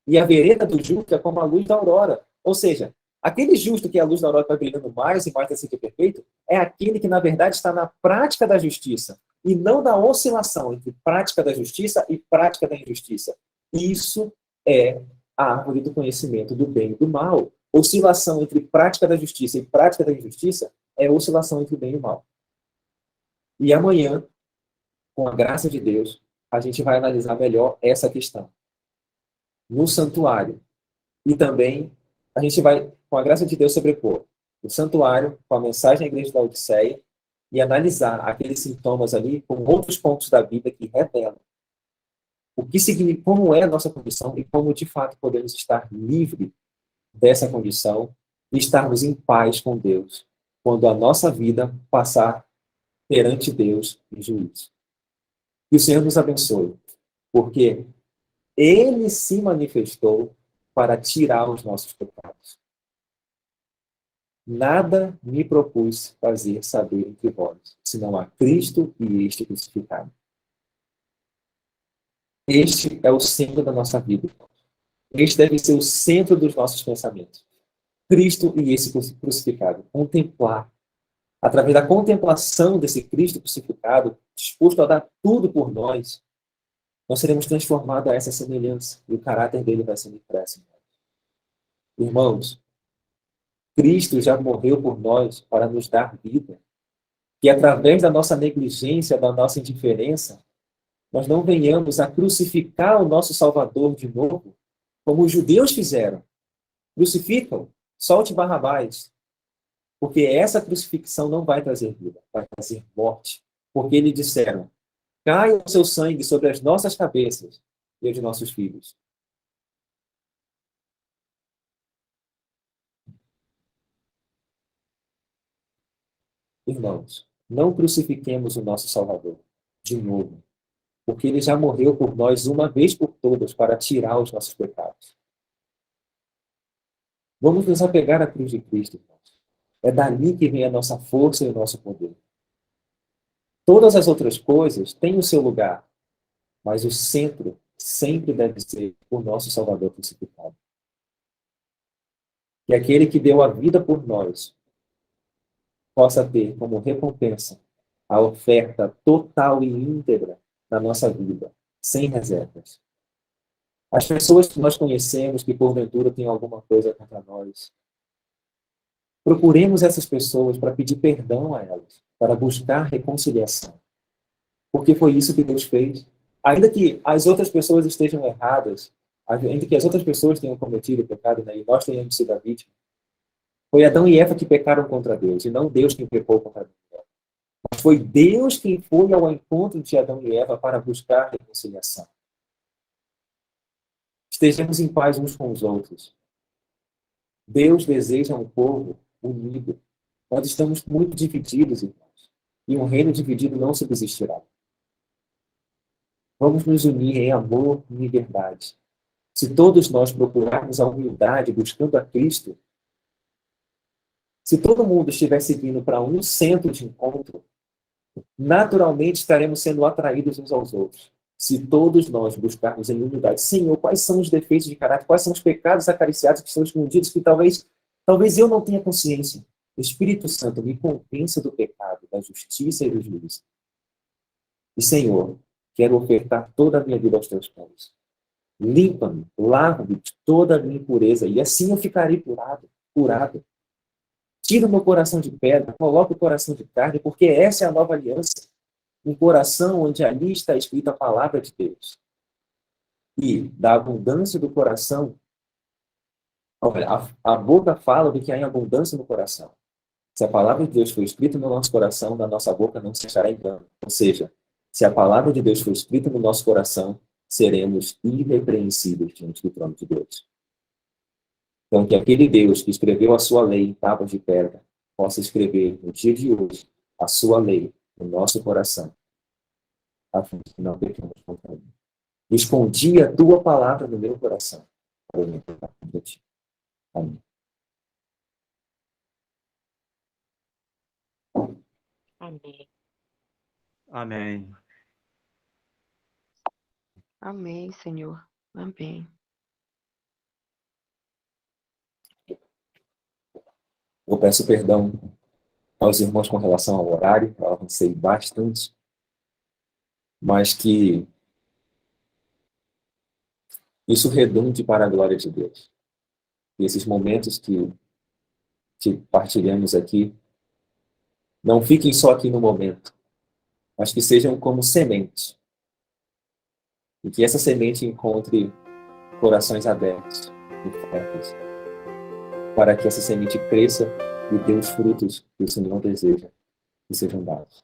E a vereda do justo é como a luz da aurora. Ou seja, aquele justo que a luz da aurora está brilhando mais e mais assim que é perfeito, é aquele que, na verdade, está na prática da justiça, e não na oscilação entre prática da justiça e prática da injustiça. Isso é a árvore do conhecimento do bem e do mal. Oscilação entre prática da justiça e prática da injustiça é oscilação entre o bem e o mal. E amanhã, com a graça de Deus, a gente vai analisar melhor essa questão. No santuário. E também a gente vai, com a graça de Deus, sobrepor o santuário com a mensagem da igreja da Odisseia e analisar aqueles sintomas ali com outros pontos da Bíblia que revelam como é a nossa condição e como de fato podemos estar livres dessa condição e estarmos em paz com Deus quando a nossa vida passar perante Deus em juízo. Que o Senhor nos abençoe, porque Ele se manifestou para tirar os nossos pecados. Nada me propus fazer saber entre vós, senão a Cristo e este crucificado. Este é o centro da nossa vida. Este deve ser o centro dos nossos pensamentos. Cristo e esse crucificado. Contemplar. Através da contemplação desse Cristo crucificado, disposto a dar tudo por nós, nós seremos transformados a essa semelhança. E o caráter dele vai ser impresso em nós. Irmãos, Cristo já morreu por nós para nos dar vida. E através da nossa negligência, da nossa indiferença, nós não venhamos a crucificar o nosso Salvador de novo, como os judeus fizeram. Crucificam, solte Barrabás. Porque essa crucifixão não vai trazer vida, vai trazer morte. Porque eles disseram, caia o seu sangue sobre as nossas cabeças e os de nossos filhos. Irmãos, não crucifiquemos o nosso Salvador de novo, porque ele já morreu por nós uma vez por todas para tirar os nossos pecados. Vamos nos apegar à cruz de Cristo, irmãos. É dali que vem a nossa força e o nosso poder. Todas as outras coisas têm o seu lugar, mas o centro sempre deve ser o nosso Salvador crucificado. Que aquele que deu a vida por nós possa ter como recompensa a oferta total e íntegra da nossa vida, sem reservas. As pessoas que nós conhecemos que porventura têm alguma coisa contra nós, procuremos essas pessoas para pedir perdão a elas, para buscar reconciliação. Porque foi isso que Deus fez. Ainda que as outras pessoas estejam erradas, ainda que as outras pessoas tenham cometido o pecado, né, e nós tenhamos sido a vítima, foi Adão e Eva que pecaram contra Deus, e não Deus quem pecou contra Adão e Eva. Mas foi Deus quem foi ao encontro de Adão e Eva para buscar reconciliação. Estejamos em paz uns com os outros. Deus deseja um povo unido. Nós estamos muito divididos, irmãos. E um reino dividido não subsistirá. Vamos nos unir em amor e em verdade. Se todos nós procurarmos a humildade buscando a Cristo, se todo mundo estiver seguindo para um centro de encontro, naturalmente estaremos sendo atraídos uns aos outros. Se todos nós buscarmos em humildade, Senhor, quais são os defeitos de caráter, quais são os pecados acariciados que estão escondidos, que talvez eu não tenha consciência. Espírito Santo, me convença do pecado, da justiça e do juízo. E, Senhor, quero ofertar toda a minha vida aos teus pés. Limpa-me, lava-me de toda a minha impureza, e assim eu ficarei curado. Tira o meu coração de pedra, coloca o coração de carne, porque essa é a nova aliança. Um coração onde ali está escrita a palavra de Deus. E da abundância do coração, olha, a boca fala do que há em abundância no coração. Se a palavra de Deus foi escrita no nosso coração, da nossa boca não se achará engano. Ou seja, se a palavra de Deus foi escrita no nosso coração, seremos irrepreensíveis diante do trono de Deus. Então, que aquele Deus que escreveu a sua lei em tábuas de pedra, possa escrever no dia de hoje a sua lei no nosso coração, a fim de que não pequemos contra ele. Escondi a tua palavra no meu coração, para eu me pecar contra ti. Amém. Amém. Amém. Amém, Senhor. Amém. Eu peço perdão aos irmãos com relação ao horário, eu avancei bastante, mas que isso redunde para a glória de Deus. E esses momentos que partilhamos aqui, não fiquem só aqui no momento, mas que sejam como semente. E que essa semente encontre corações abertos e férteis, para que essa semente cresça e dê os frutos que o Senhor deseja que sejam dados.